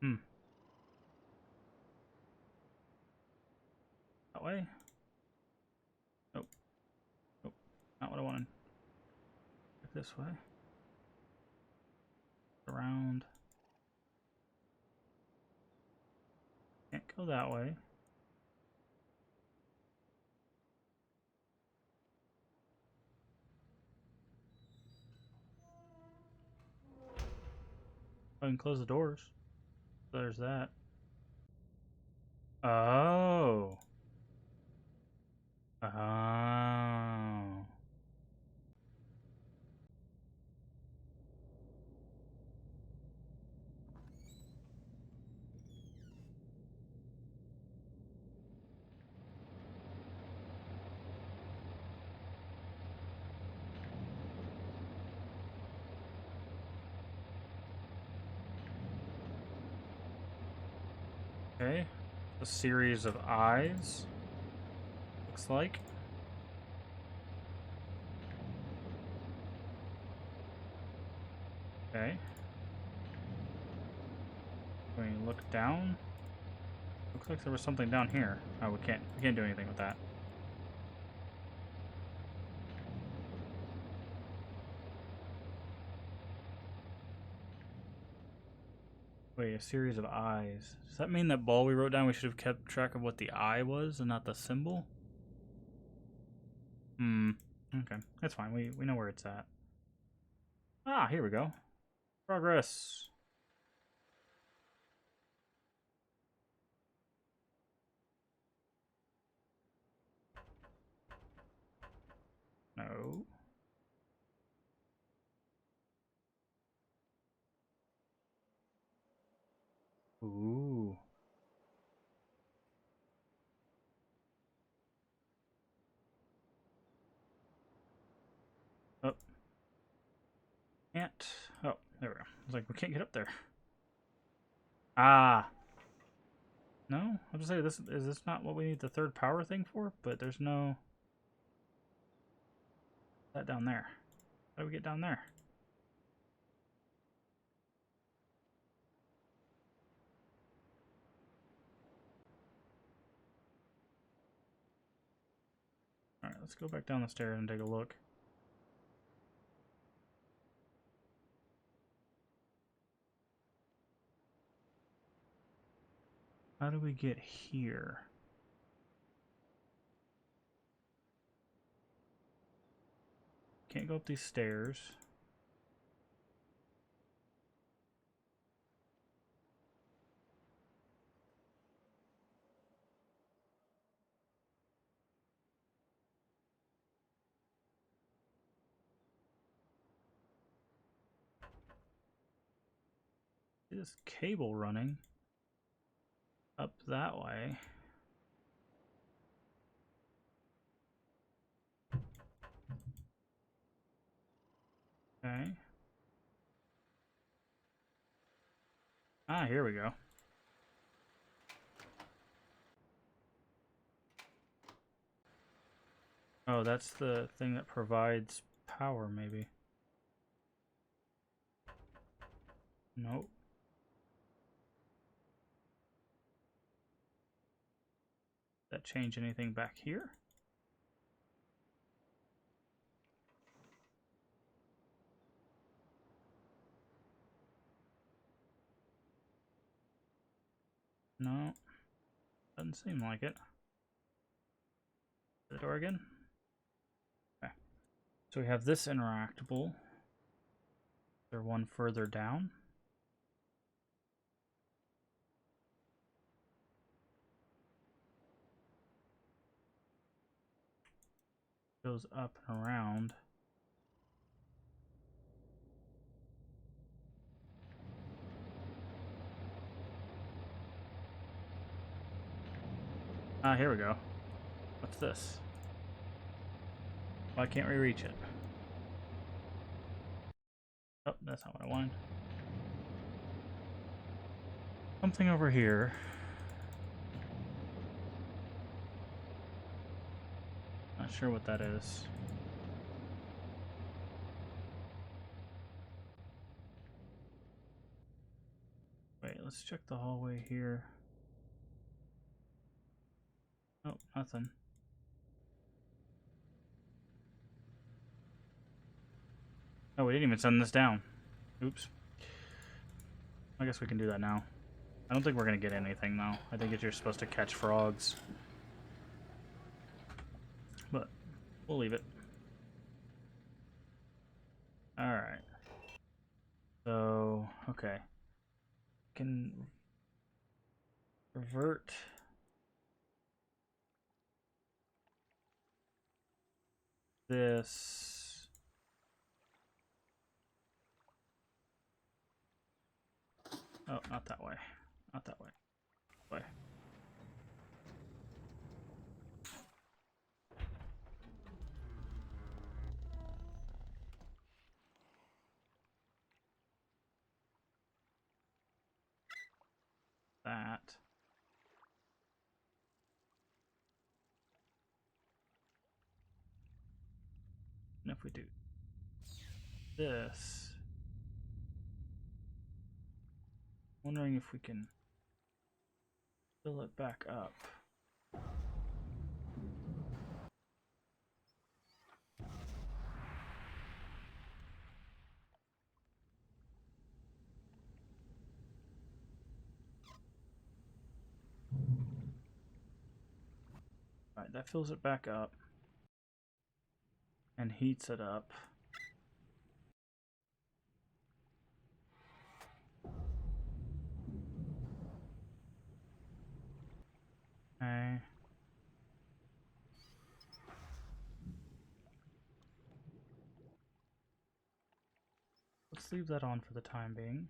Hmm. That way? Nope. Nope. Not what I wanted. This way. Around. Can't go that way. I can close the doors. There's that. Oh. Oh. Okay. A series of eyes. Looks like. Okay. When you look down, looks like there was something down here. Oh, we can't do anything with that. Wait, a series of eyes. Does that mean that ball we wrote down, we should have kept track of what the eye was and not the symbol? Okay, that's fine. We know where it's at. Ah, here we go. Progress. No. Ooh. Oh. Can't. Oh, there we go. I was like, we can't get up there. Ah. No? I was gonna say, is this not what we need the third power thing for? But there's no... that down there. How do we get down there? Alright, let's go back down the stairs and take a look. How do we get here? Can't go up these stairs. See this cable running up that way. Okay. Ah, here we go. Oh, that's the thing that provides power, maybe. Nope. That change anything back here? No. Doesn't seem like it. The door again? Okay. So we have this interactable. There's one further down. Goes up and around. Ah, here we go. What's this? Why can't we reach it? Oh, that's not what I wanted. Something over here. Not sure what that is. Wait, let's check the hallway here. Oh, nothing. Oh, we didn't even send this down. Oops. I guess we can do that now. I don't think we're going to get anything, though. I think you're supposed to catch frogs. But we'll leave it. Alright. So, okay. Can revert this. Oh, not that way. Not that way. Way. That. And if we do this, wondering if we can fill it back up. Alright, that fills it back up. And heats it up. Okay. Let's leave that on for the time being.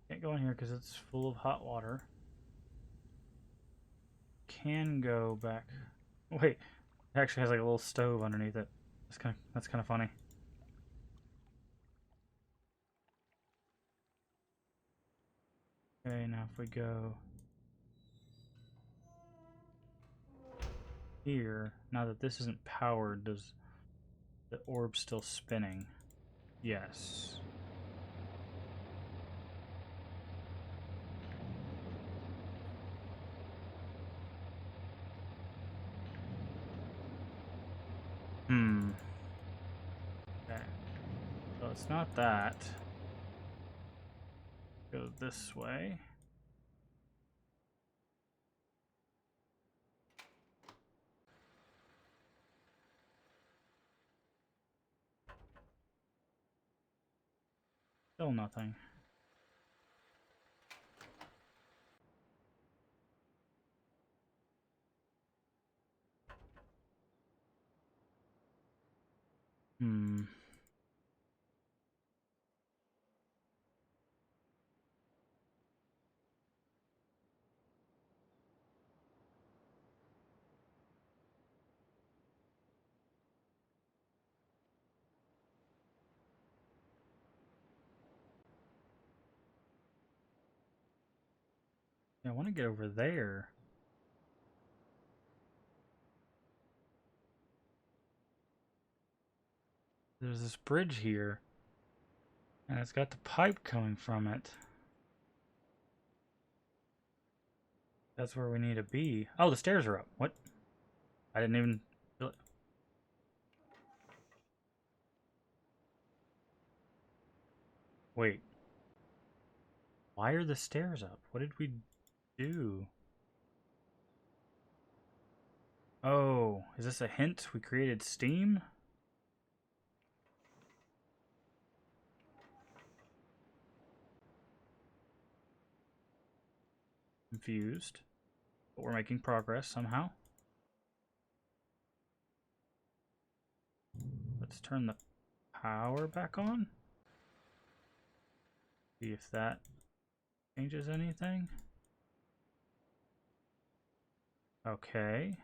Can't go in here because it's full of hot water. Can go back. Wait, it actually has like a little stove underneath it. That's kind of funny. Okay, now if we go here, now that this isn't powered, does the orb still spinning? Yes. Okay. So it's not that. Go this way. Still nothing. Yeah, I want to get over there. There's this bridge here. And it's got the pipe coming from it. That's where we need to be. Oh, the stairs are up. What? I didn't even feel it. Wait. Why are the stairs up? What did we do? Oh, is this a hint? We created steam? Confused. But we're making progress somehow. Let's turn the power back on. See if that changes anything. Okay.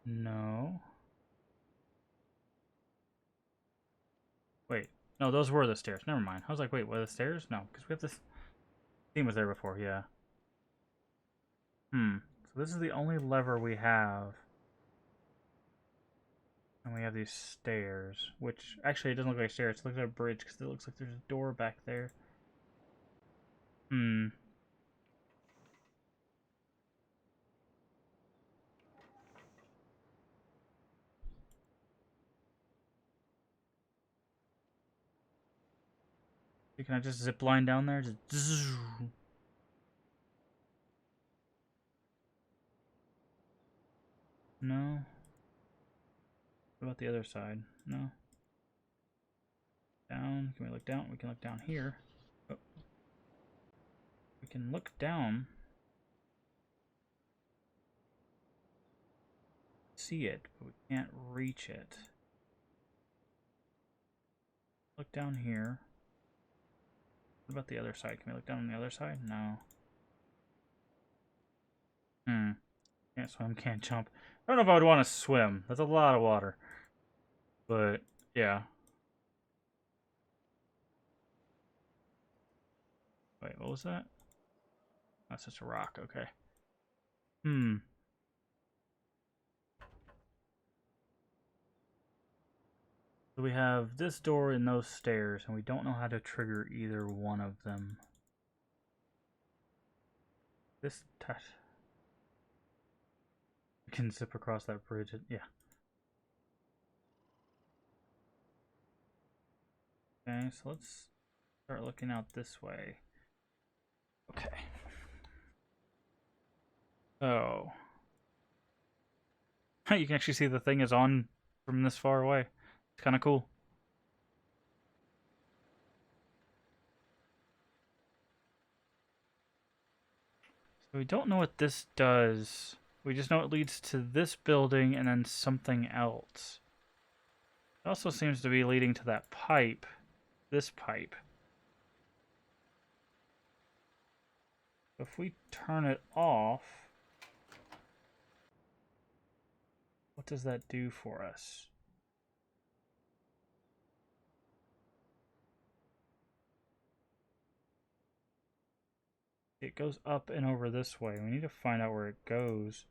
No. Wait. No, those were the stairs. Never mind. I was like, wait, were the stairs? No, because we have this. Steam was there before, yeah. So this is the only lever we have. And we have these stairs, which actually it doesn't look like stairs. It looks like a bridge because it looks like there's a door back there. Can I just zip line down there? Just no. What about the other side? No. Down. Can we look down? We can look down here. Oh. We can look down. See it, but we can't reach it. Look down here. What about the other side? Can we look down on the other side? No. Can't swim, can't jump. I don't know if I would want to swim. That's a lot of water. But, yeah. Wait, what was that? That's just a rock, okay. So we have this door and those stairs, and we don't know how to trigger either one of them. This touch. We can zip across that bridge. Yeah. Okay, so let's start looking out this way. Okay. So you can actually see the thing is on from this far away. It's kind of cool. So we don't know what this does. We just know it leads to this building and then something else. It also seems to be leading to that pipe. This pipe. If we turn it off, what does that do for us? It goes up and over this way. We need to find out where it goes.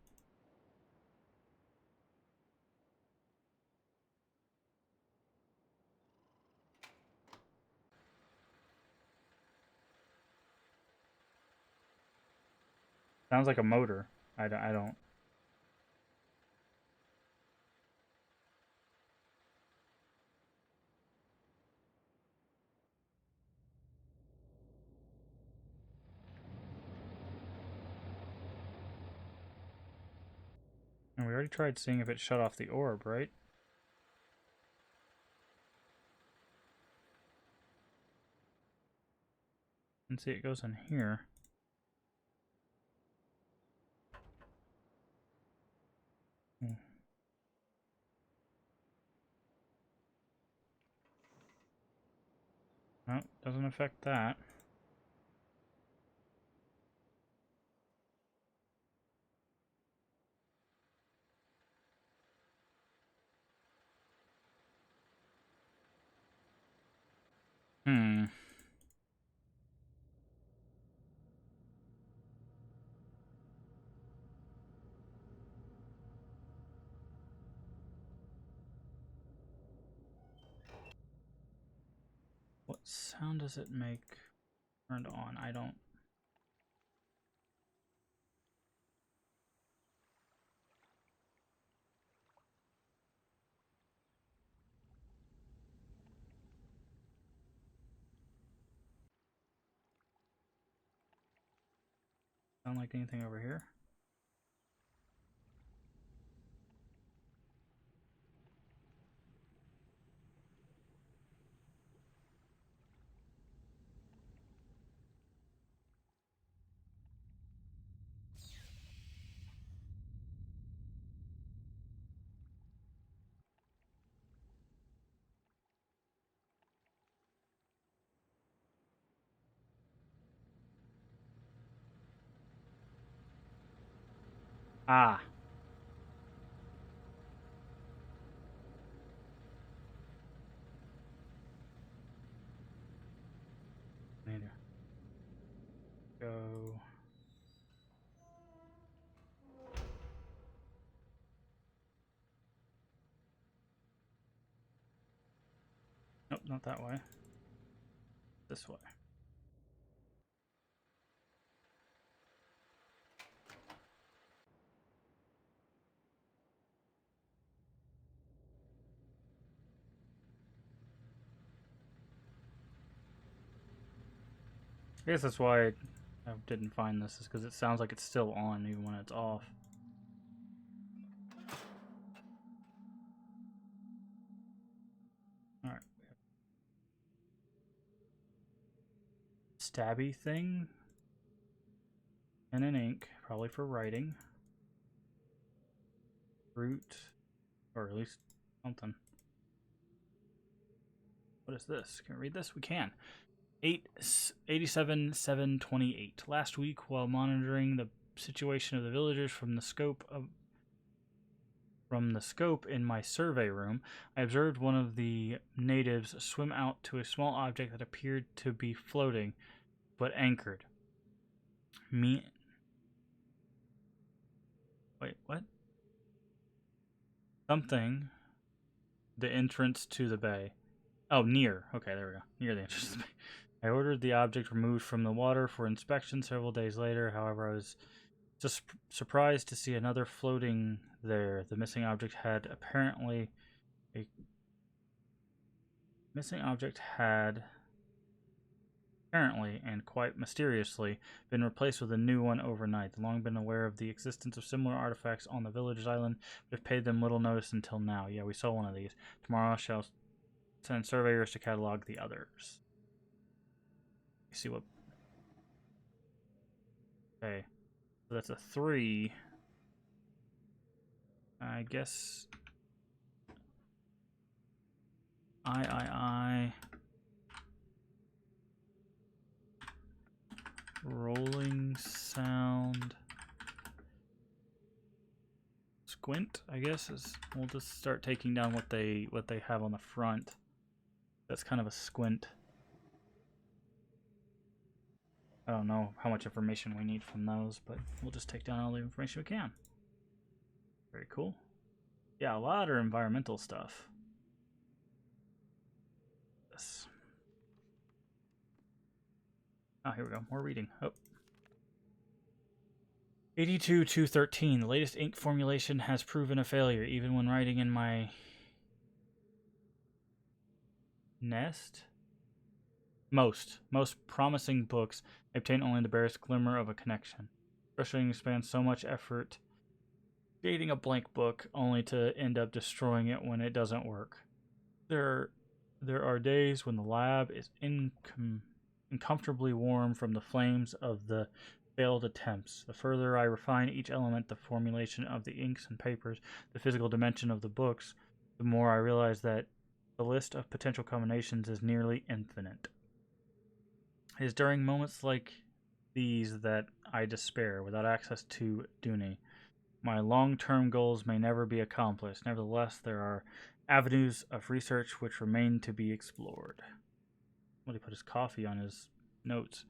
Sounds like a motor. I don't. And we already tried seeing if it shut off the orb, right? And see, it goes in here. No, doesn't affect that. Hmm. What sound does it make turned on? I don't. Sound like anything over here? Ah. Need to go. Nope, not that way. This way. I guess that's why I didn't find this, is because it sounds like it's still on even when it's off. Alright. Stabby thing. Pen and ink, probably for writing. Fruit, or at least something. What is this? Can we read this? We can. 87-728. Last week, while monitoring the situation of the villagers from the scope in my survey room, I observed one of the natives swim out to a small object that appeared to be floating, but anchored. Wait, what? Something. The entrance to the bay. Oh, near. Okay, there we go. Near the entrance to the bay. I ordered the object removed from the water for inspection several days later. However, I was just surprised to see another floating there. The missing object had a missing object had apparently, and quite mysteriously, been replaced with a new one overnight. I've long been aware of the existence of similar artifacts on the village island, but have paid them little notice until now. Yeah, we saw one of these. Tomorrow I shall send surveyors to catalog the others. You see what... Okay, so that's a 3. I guess... I... Rolling sound... Squint, I guess, is... We'll just start taking down what they have on the front. That's kind of a squint. I don't know how much information we need from those, but we'll just take down all the information we can. Very cool. Yeah, a lot of environmental stuff. This. Oh, here we go. More reading. Oh. 82-213. The latest ink formulation has proven a failure, even when writing in my most promising books. I obtain only the barest glimmer of a connection. Frustrating to spend so much effort creating a blank book only to end up destroying it when it doesn't work. There are days when the lab is uncomfortably warm from the flames of the failed attempts. The further I refine each element, the formulation of the inks and papers, the physical dimension of the books, the more I realize that the list of potential combinations is nearly infinite. It is during moments like these that I despair. Without access to Dooney, my long-term goals may never be accomplished. Nevertheless, there are avenues of research which remain to be explored. Well, he put his coffee on his notes.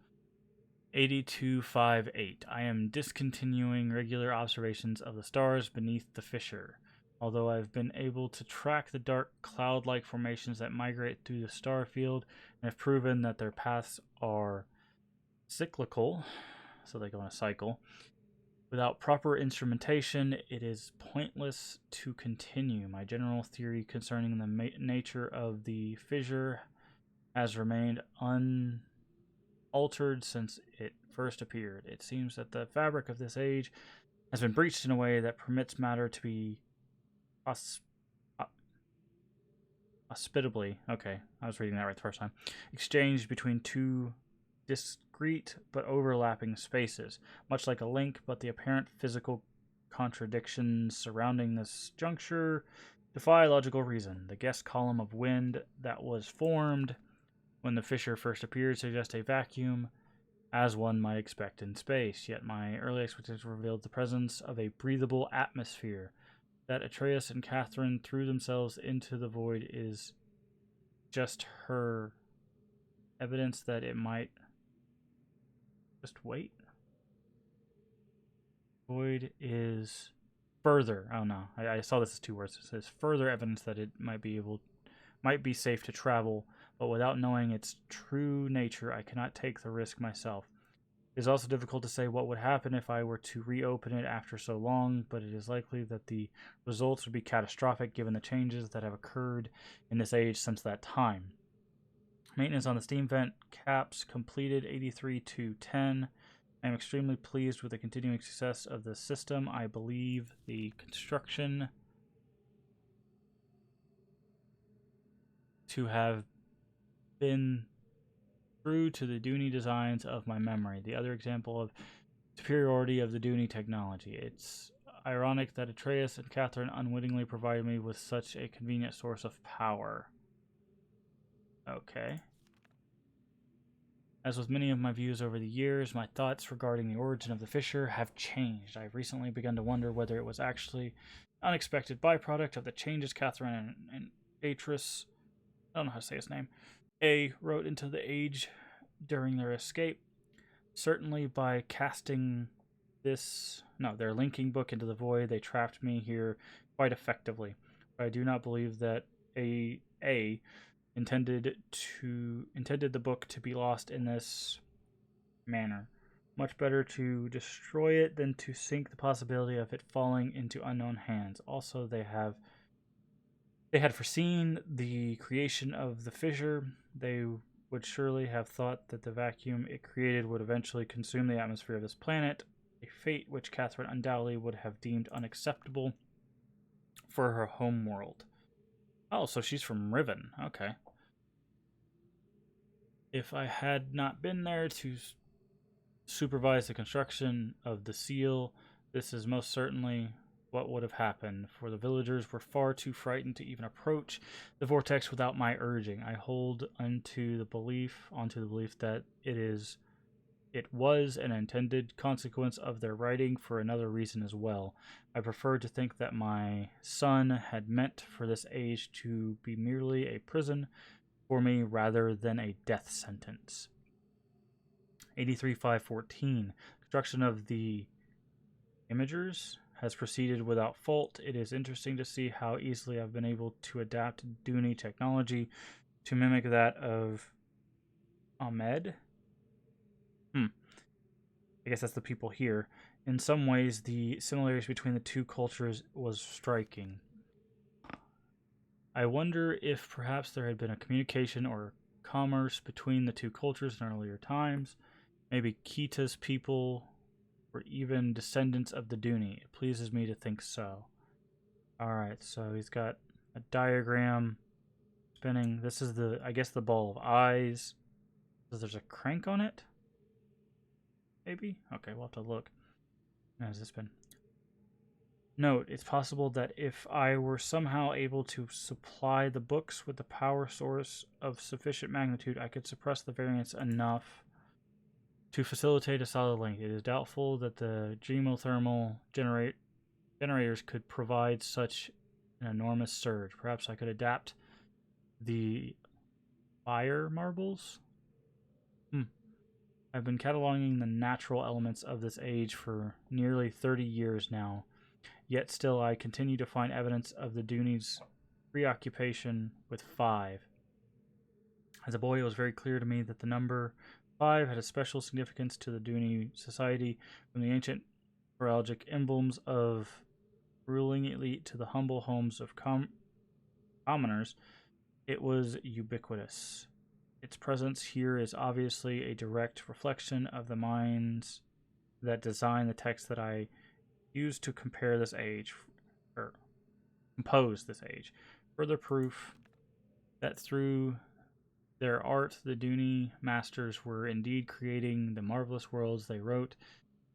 8258. I am discontinuing regular observations of the stars beneath the fissure. Although I've been able to track the dark cloud-like formations that migrate through the star field and have proven that their paths are cyclical, so they go in a cycle, without proper instrumentation, it is pointless to continue. My general theory concerning the nature of the fissure has remained unaltered since it first appeared. It seems that the fabric of this age has been breached in a way that permits matter to be hospitably, okay, I was reading that right the first time, exchanged between two discrete but overlapping spaces, much like a link, but the apparent physical contradictions surrounding this juncture defy logical reason. The guest column of wind that was formed when the fissure first appeared suggests a vacuum, as one might expect in space, yet my early expectations revealed the presence of a breathable atmosphere. That Atreus and Catherine threw themselves into the void is just her evidence that it might just wait. Void is further. Oh no, I saw this as 2 words. It says further evidence that it might be safe to travel, but without knowing its true nature, I cannot take the risk myself. It is also difficult to say what would happen if I were to reopen it after so long, but it is likely that the results would be catastrophic given the changes that have occurred in this age since that time. Maintenance on the steam vent caps completed 83-10. I am extremely pleased with the continuing success of the system. I believe the construction to have been true to the Dooney designs of my memory. The other example of superiority of the Dooney technology. It's ironic that Atreus and Catherine unwittingly provided me with such a convenient source of power. Okay. As with many of my views over the years, my thoughts regarding the origin of the fissure have changed. I've recently begun to wonder whether it was actually an unexpected byproduct of the changes Catherine and Atreus, I don't know how to say his name, wrote into the age during their escape. Certainly by casting their linking book into the void, they trapped me here quite effectively. But I do not believe that A intended the book to be lost in this manner. Much better to destroy it than to sink the possibility of it falling into unknown hands. Also, they had foreseen the creation of the fissure. They would surely have thought that the vacuum it created would eventually consume the atmosphere of this planet, a fate which Catherine undoubtedly would have deemed unacceptable for her home world. Oh, so she's from Riven. Okay. If I had not been there to supervise the construction of the seal, this is most certainly what would have happened, for the villagers were far too frightened to even approach the vortex without my urging. I hold onto the belief that it was an intended consequence of their writing for another reason as well. I prefer to think that my son had meant for this age to be merely a prison for me rather than a death sentence. 83.514. Construction of the imagers has proceeded without fault. It is interesting to see how easily I've been able to adapt Dooney technology to mimic that of Ahmed. I guess that's the people here. In some ways, the similarities between the two cultures was striking. I wonder if perhaps there had been a communication or commerce between the two cultures in earlier times. Maybe Kita's people were even descendants of the Dooney. It pleases me to think so. Alright, so he's got a diagram spinning. This is I guess the ball of eyes. There's a crank on it? Maybe? Okay, we'll have to look. How has this been? Note, it's possible that if I were somehow able to supply the books with the power source of sufficient magnitude, I could suppress the variance enough to facilitate a solid link. It is doubtful that the geothermal generators could provide such an enormous surge. Perhaps I could adapt the fire marbles? I've been cataloging the natural elements of this age for nearly 30 years now. Yet still I continue to find evidence of the Dooney's preoccupation with 5. As a boy, it was very clear to me that the number 5 had a special significance to the Dooney society, from the ancient heraldic emblems of ruling elite to the humble homes of commoners. It was ubiquitous. Its presence here is obviously a direct reflection of the minds that designed the text that I used to compare this age, or compose this age. Further proof that through their art, the Dooney masters were indeed creating the marvelous worlds they wrote,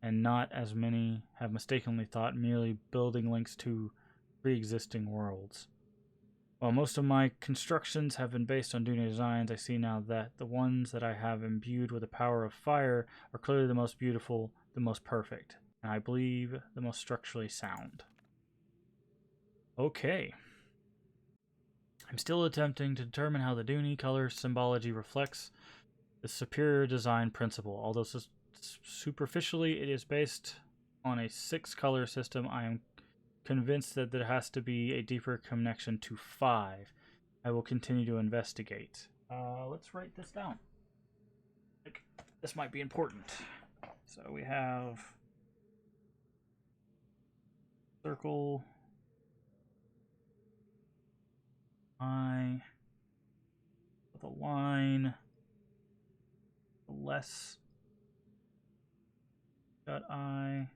and not, as many have mistakenly thought, merely building links to pre-existing worlds. While most of my constructions have been based on Dooney designs, I see now that the ones that I have imbued with the power of fire are clearly the most beautiful, the most perfect, and I believe the most structurally sound. Okay. I'm still attempting to determine how the Dooney color symbology reflects the superior design principle. Although superficially it is based on a 6-color system, I am convinced that there has to be a deeper connection to 5. I will continue to investigate. Let's write this down. This might be important. So we have circle I with a line, less dot I,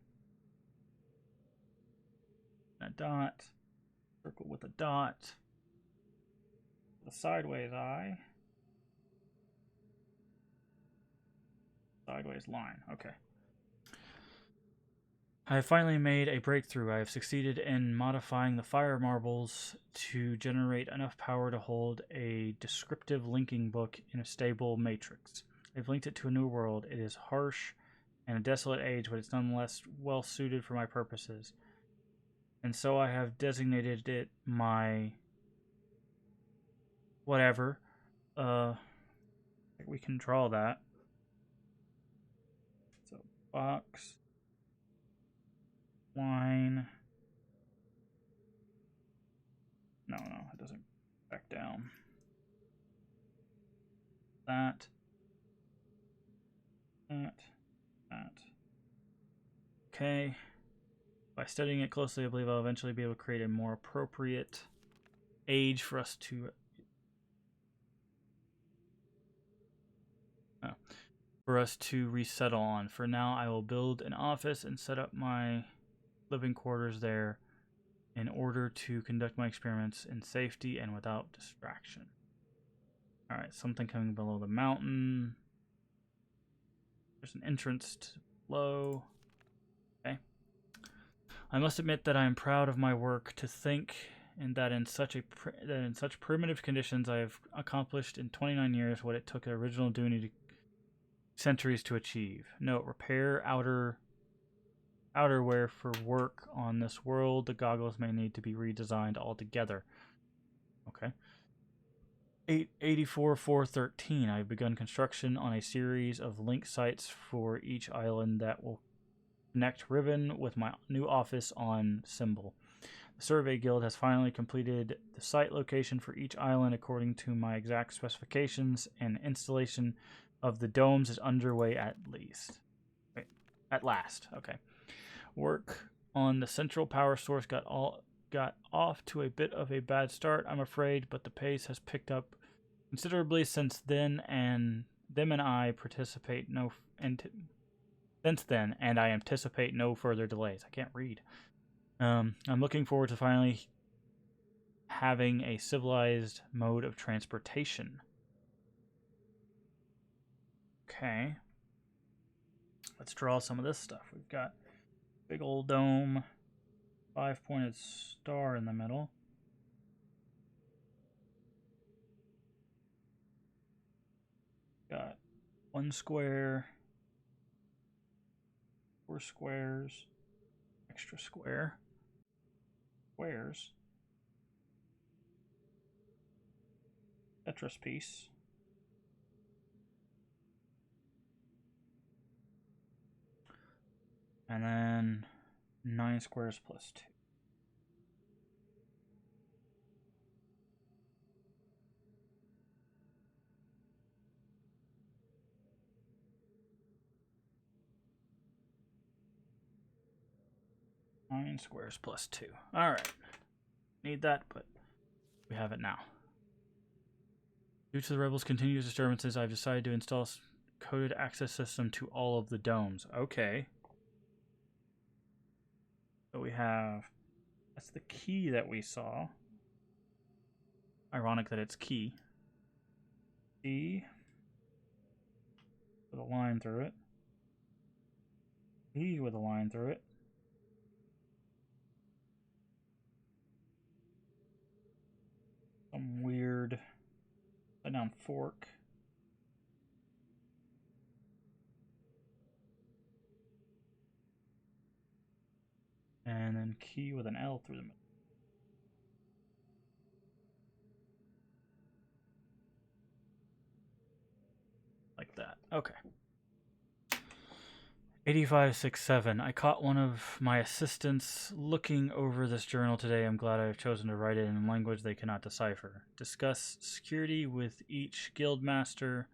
and a dot, circle with a dot, the sideways I, sideways line. Okay. I have finally made a breakthrough. I have succeeded in modifying the fire marbles to generate enough power to hold a descriptive linking book in a stable matrix. I've linked it to a new world. It is harsh and a desolate age, but it's nonetheless well suited for my purposes. And so I have designated it my whatever. We can draw that. So box, line. No, it doesn't back down. That. Okay. By studying it closely, I believe I'll eventually be able to create a more appropriate age for us to for us to resettle on. For now, I will build an office and set up my living quarters there in order to conduct my experiments in safety and without distraction. Alright, something coming below the mountain. There's an entrance to below. Okay. I must admit that I am proud of my work to think and that in such primitive conditions I have accomplished in 29 years what it took an original Dooney centuries to achieve. Note, repair outerwear for work on this world. The goggles may need to be redesigned altogether. Okay. 884-413. I've begun construction on a series of link sites for each island that will connect Riven with my new office on Symbol. The Survey Guild has finally completed the site location for each island according to my exact specifications, and installation of the domes is underway at last. Okay. Work on the central power source got off to a bit of a bad start, I'm afraid, but the pace has picked up considerably since then, and I anticipate no further delays. I can't read. I'm looking forward to finally having a civilized mode of transportation. Okay. Let's draw some of this stuff. We've got big old dome, 5-pointed star in the middle. Got 1 square, 4 squares, extra square, squares, Tetris piece, and then 9 squares plus 2. Nine squares plus 2. Alright. Need that, but we have it now. Due to the rebels' continuous disturbances, I've decided to install a coded access system to all of the domes. Okay. So we have... That's the key that we saw. Ironic that it's key. E with a line through it. E with a line through it. Some weird upside down fork. And then key with an L through the middle. Like that. Okay. 8567. I caught one of my assistants looking over this journal today. I'm glad I've chosen to write it in language they cannot decipher. Discuss security with each guild master.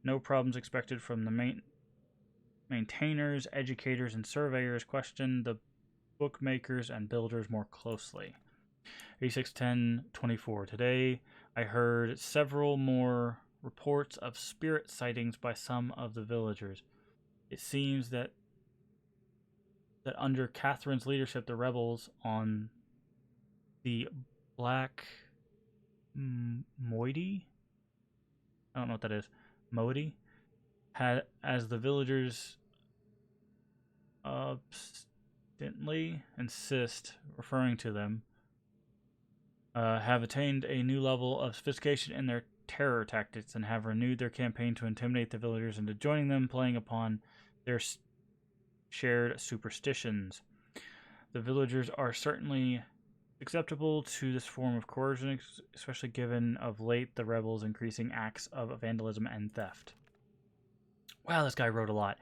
No problems expected from the maintainers, educators, and surveyors. Question the bookmakers and builders more closely. 8610-24. Today I heard several more reports of spirit sightings by some of the villagers. It seems that under Catherine's leadership, the rebels on the Black Moiety, I don't know what that is, Moiety, had, as the villagers obstinately insist referring to them, have attained a new level of sophistication in their terror tactics and have renewed their campaign to intimidate the villagers into joining them, playing upon their shared superstitions. The villagers are certainly acceptable to this form of coercion, especially given of late the rebels' increasing acts of vandalism and theft. Wow, this guy wrote a lot.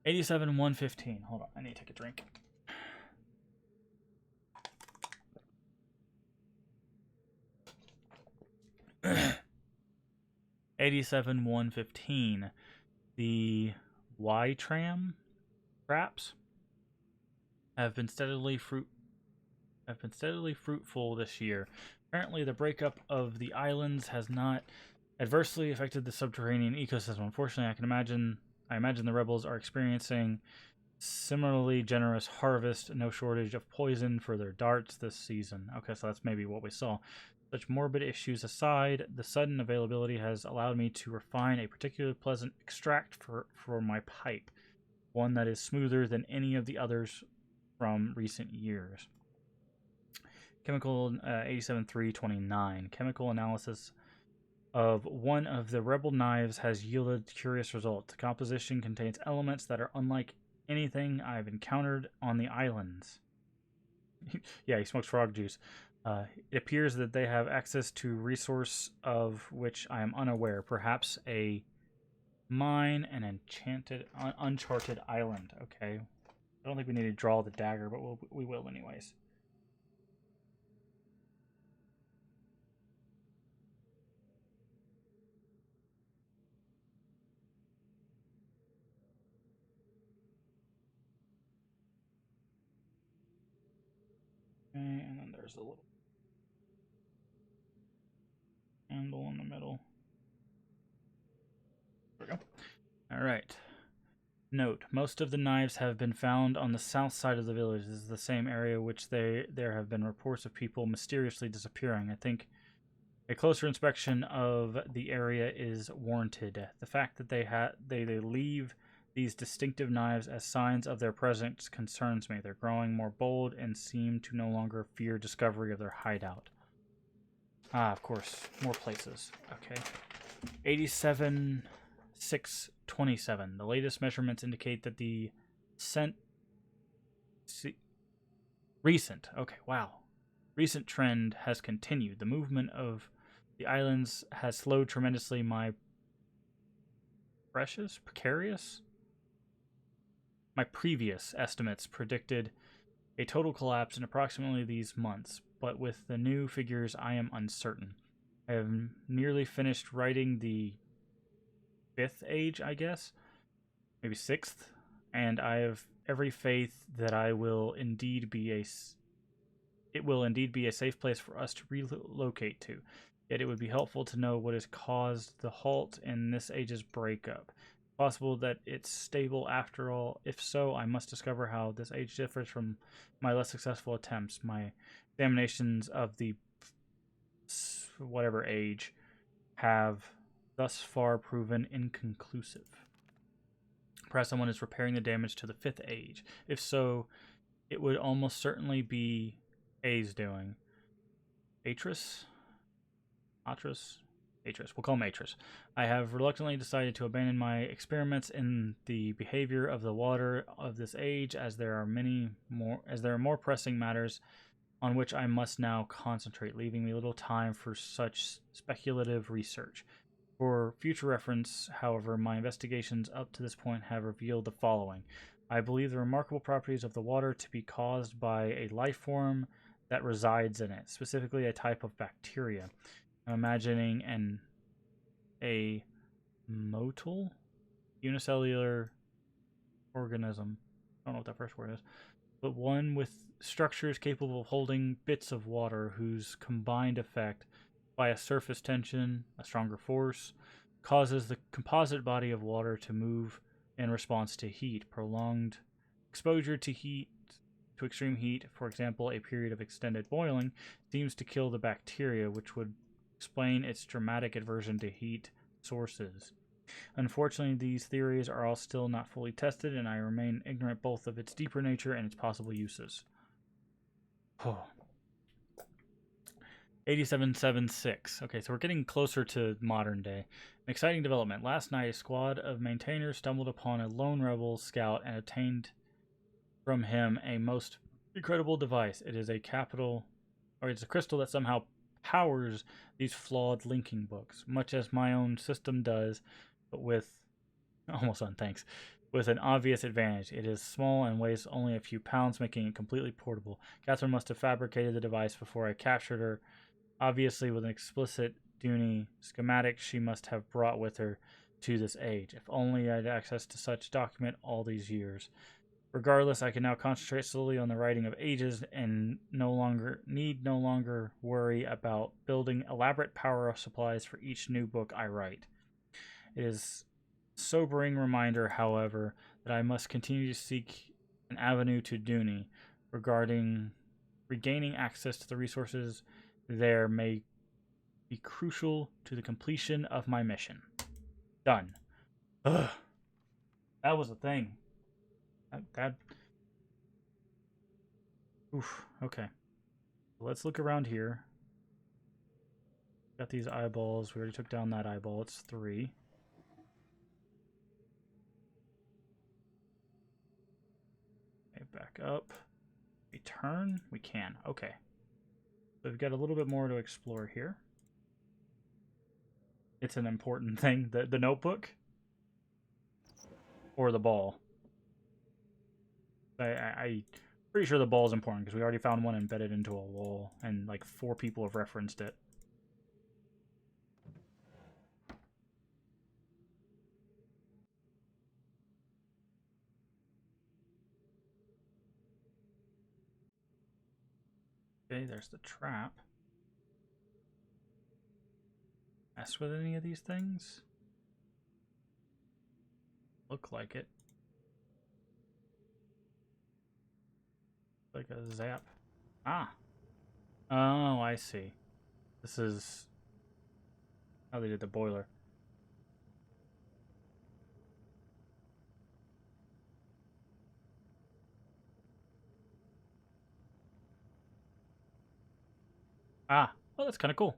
87-115. Hold on, I need to take a drink. $87-115. The Y-tram traps have been steadily fruitful this year. Apparently, the breakup of the islands has not adversely affected the subterranean ecosystem. Unfortunately, I imagine the rebels are experiencing similarly generous harvest, no shortage of poison for their darts this season. Okay, so that's maybe what we saw. Such morbid issues aside, the sudden availability has allowed me to refine a particularly pleasant extract for my pipe, one that is smoother than any of the others from recent years. Chemical 87329. Chemical analysis of one of the rebel knives has yielded curious results. The composition contains elements that are unlike anything I've encountered on the islands. Yeah, he smokes frog juice. It appears that they have access to resource of which I am unaware. Perhaps a mine, an uncharted island. Okay, I don't think we need to draw the dagger, but we will anyways. Okay, and then there's a little handle in the middle. There we go. All right. Note: most of the knives have been found on the south side of the village. This is the same area which there have been reports of people mysteriously disappearing. I think a closer inspection of the area is warranted. The fact that they leave these distinctive knives as signs of their presence concerns me. They're growing more bold and seem to no longer fear discovery of their hideout. Ah, of course, more places. Okay. 87,627. The latest measurements indicate that the cent... recent... Okay, wow. Recent trend has continued. The movement of the islands has slowed tremendously. My previous estimates predicted a total collapse in approximately these months, but with the new figures, I am uncertain. I have nearly finished writing the 5th age, I guess, maybe 6th, and I have every faith that it will indeed be a safe place for us to relocate to. Yet it would be helpful to know what has caused the halt in this age's breakup. Possible that it's stable after all. If so, I must discover how this age differs from my less successful attempts. My examinations of the whatever age have thus far proven inconclusive. Perhaps someone is repairing the damage to the 5th age. If so, it would almost certainly be A's doing. Atris? We'll call him Atris. I have reluctantly decided to abandon my experiments in the behavior of the water of this age, as there are more pressing matters on which I must now concentrate, leaving me little time for such speculative research. For future reference, however, my investigations up to this point have revealed the following. I believe the remarkable properties of the water to be caused by a life form that resides in it, specifically a type of bacteria. I'm imagining a motile unicellular organism. I don't know what that first word is, but one with structures capable of holding bits of water whose combined effect, by a surface tension, a stronger force, causes the composite body of water to move in response to heat. Prolonged exposure to extreme heat, for example, a period of extended boiling, seems to kill the bacteria, which would explain its dramatic aversion to heat sources. Unfortunately, these theories are all still not fully tested, and I remain ignorant both of its deeper nature and its possible uses. 8776. Okay, so we're getting closer to modern day. An exciting development. Last night, a squad of maintainers stumbled upon a lone rebel scout and obtained from him a most incredible device. It's a crystal that somehow powers these flawed linking books, much as my own system does, but with with an obvious advantage. It is small and weighs only a few pounds, making it completely portable. Catherine must have fabricated the device before I captured her. Obviously, with an explicit Dooney schematic she must have brought with her to this age. If only I had access to such document all these years. Regardless, I can now concentrate solely on the writing of ages and no longer worry about building elaborate power supplies for each new book I write. It is a sobering reminder, however, that I must continue to seek an avenue to Dooney regarding regaining access to the resources there may be crucial to the completion of my mission. Done. Ugh. That was a thing. That oof. Okay. Let's look around here. Got these eyeballs. We already took down that eyeball. It's 3. Okay, back up. Return? We can. Okay. So we've got a little bit more to explore here. It's an important thing. The notebook? Or the ball? I pretty sure the ball is important because we already found one embedded into a wall and like 4 people have referenced it. Okay, there's the trap. Mess with any of these things? Look like it. Like a zap. Ah. Oh, I see. This is how they did the boiler. Ah. Well, that's kind of cool.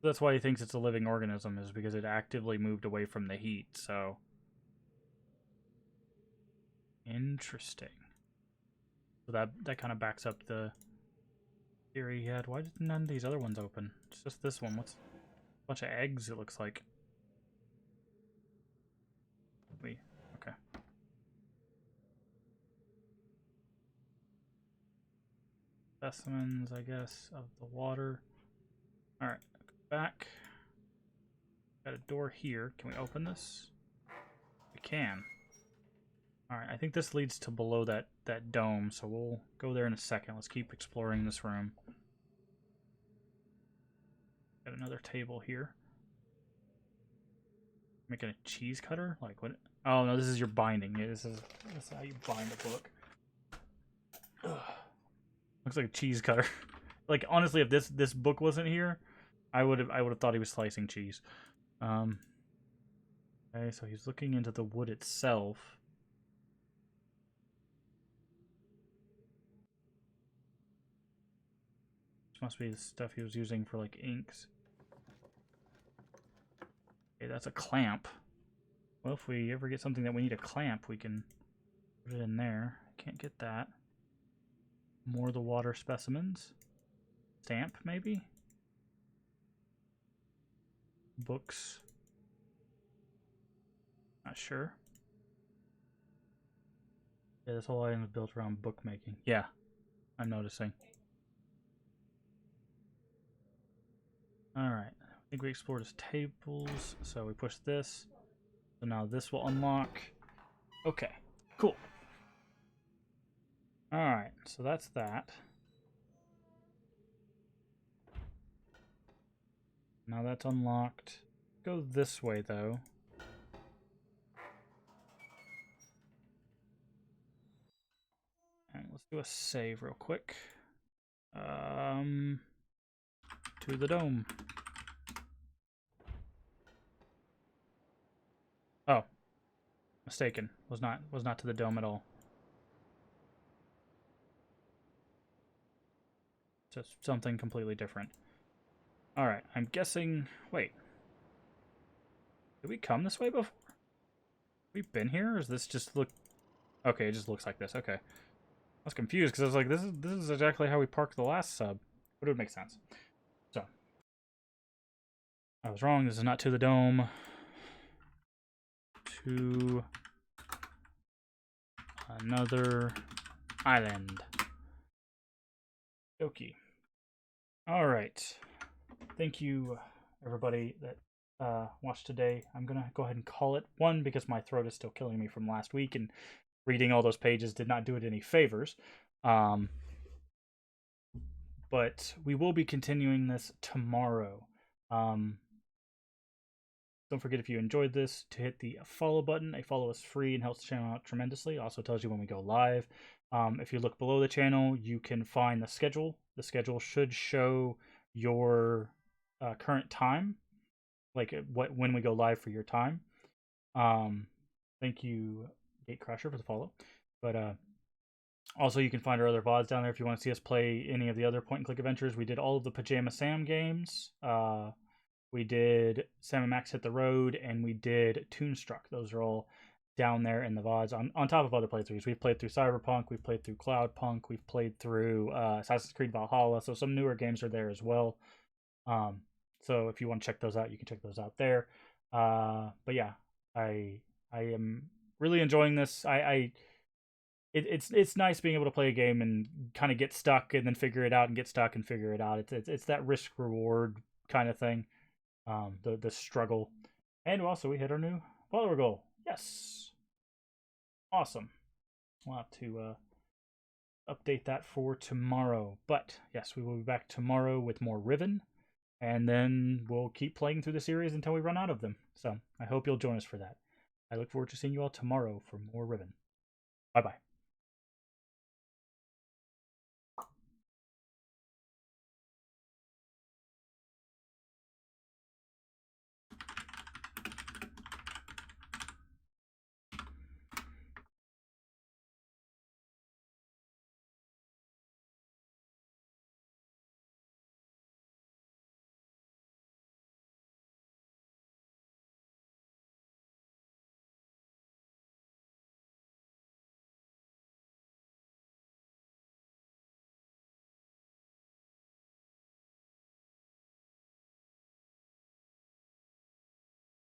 That's why he thinks it's a living organism, is because it actively moved away from the heat, so... Interesting. So that kind of backs up the theory he had. Why did none of these other ones open? It's just this one. What's a bunch of eggs, it looks like. Okay. Specimens, I guess, of the water. Alright, back. Got a door here. Can we open this? We can. Alright, I think this leads to below that dome, so we'll go there in a second. Let's keep exploring this room. Got another table here. Making a cheese cutter? Like what? Oh no, this is your binding. Yeah, this is how you bind a book. Ugh. Looks like a cheese cutter. Like honestly, if this book wasn't here, I would have thought he was slicing cheese. Okay, so he's looking into the wood itself. This must be the stuff he was using for like inks. Okay, that's a clamp. Well, if we ever get something that we need a clamp, we can put it in there. Can't get that. More of the water specimens. Stamp, maybe? Books. Not sure. Yeah, this whole item is built around bookmaking. Yeah, I'm noticing. Alright, I think we explored his tables, so we push this. So now this will unlock. Okay, cool. Alright, so that's that. Now that's unlocked. Go this way, though. And let's do a save real quick. To the dome. Oh, mistaken. Was not to the dome at all. Just something completely different. All right, I'm guessing. Wait, did we come this way before? We've been here, or does this just look? Okay, it just looks like this. Okay, I was confused because I was like, this is exactly how we parked the last sub, but it would make sense. So I was wrong. This is not to the dome. To another island. Okie. All right. Thank you, everybody that watched today. I'm gonna go ahead and call it one because my throat is still killing me from last week, and reading all those pages did not do it any favors. Um, but we will be continuing this tomorrow. Um, don't forget, if you enjoyed this, to hit the follow button. A follow is free and helps the channel out tremendously. It also tells you when we go live. If you look below the channel, you can find the schedule. The schedule should show your current time, like when we go live for your time. Thank you, Gatecrasher, for the follow. But also, you can find our other VODs down there if you want to see us play any of the other point-and-click adventures. We did all of the Pajama Sam games. We did Sam and Max Hit the Road, and we did Toonstruck. Those are all down there in the VODs on top of other playthroughs. We've played through Cyberpunk, we've played through Cloudpunk, we've played through Assassin's Creed Valhalla, so some newer games are there as well. So if you want to check those out, you can check those out there. But yeah, I am really enjoying this. It's nice being able to play a game and kind of get stuck and then figure it out and get stuck and figure it out. It's that risk reward kind of thing. The struggle. And also we hit our new follower goal. Yes. Awesome. We'll have to update that for tomorrow. But yes, we will be back tomorrow with more Riven. And then we'll keep playing through the series until we run out of them. So I hope you'll join us for that. I look forward to seeing you all tomorrow for more Riven. Bye-bye.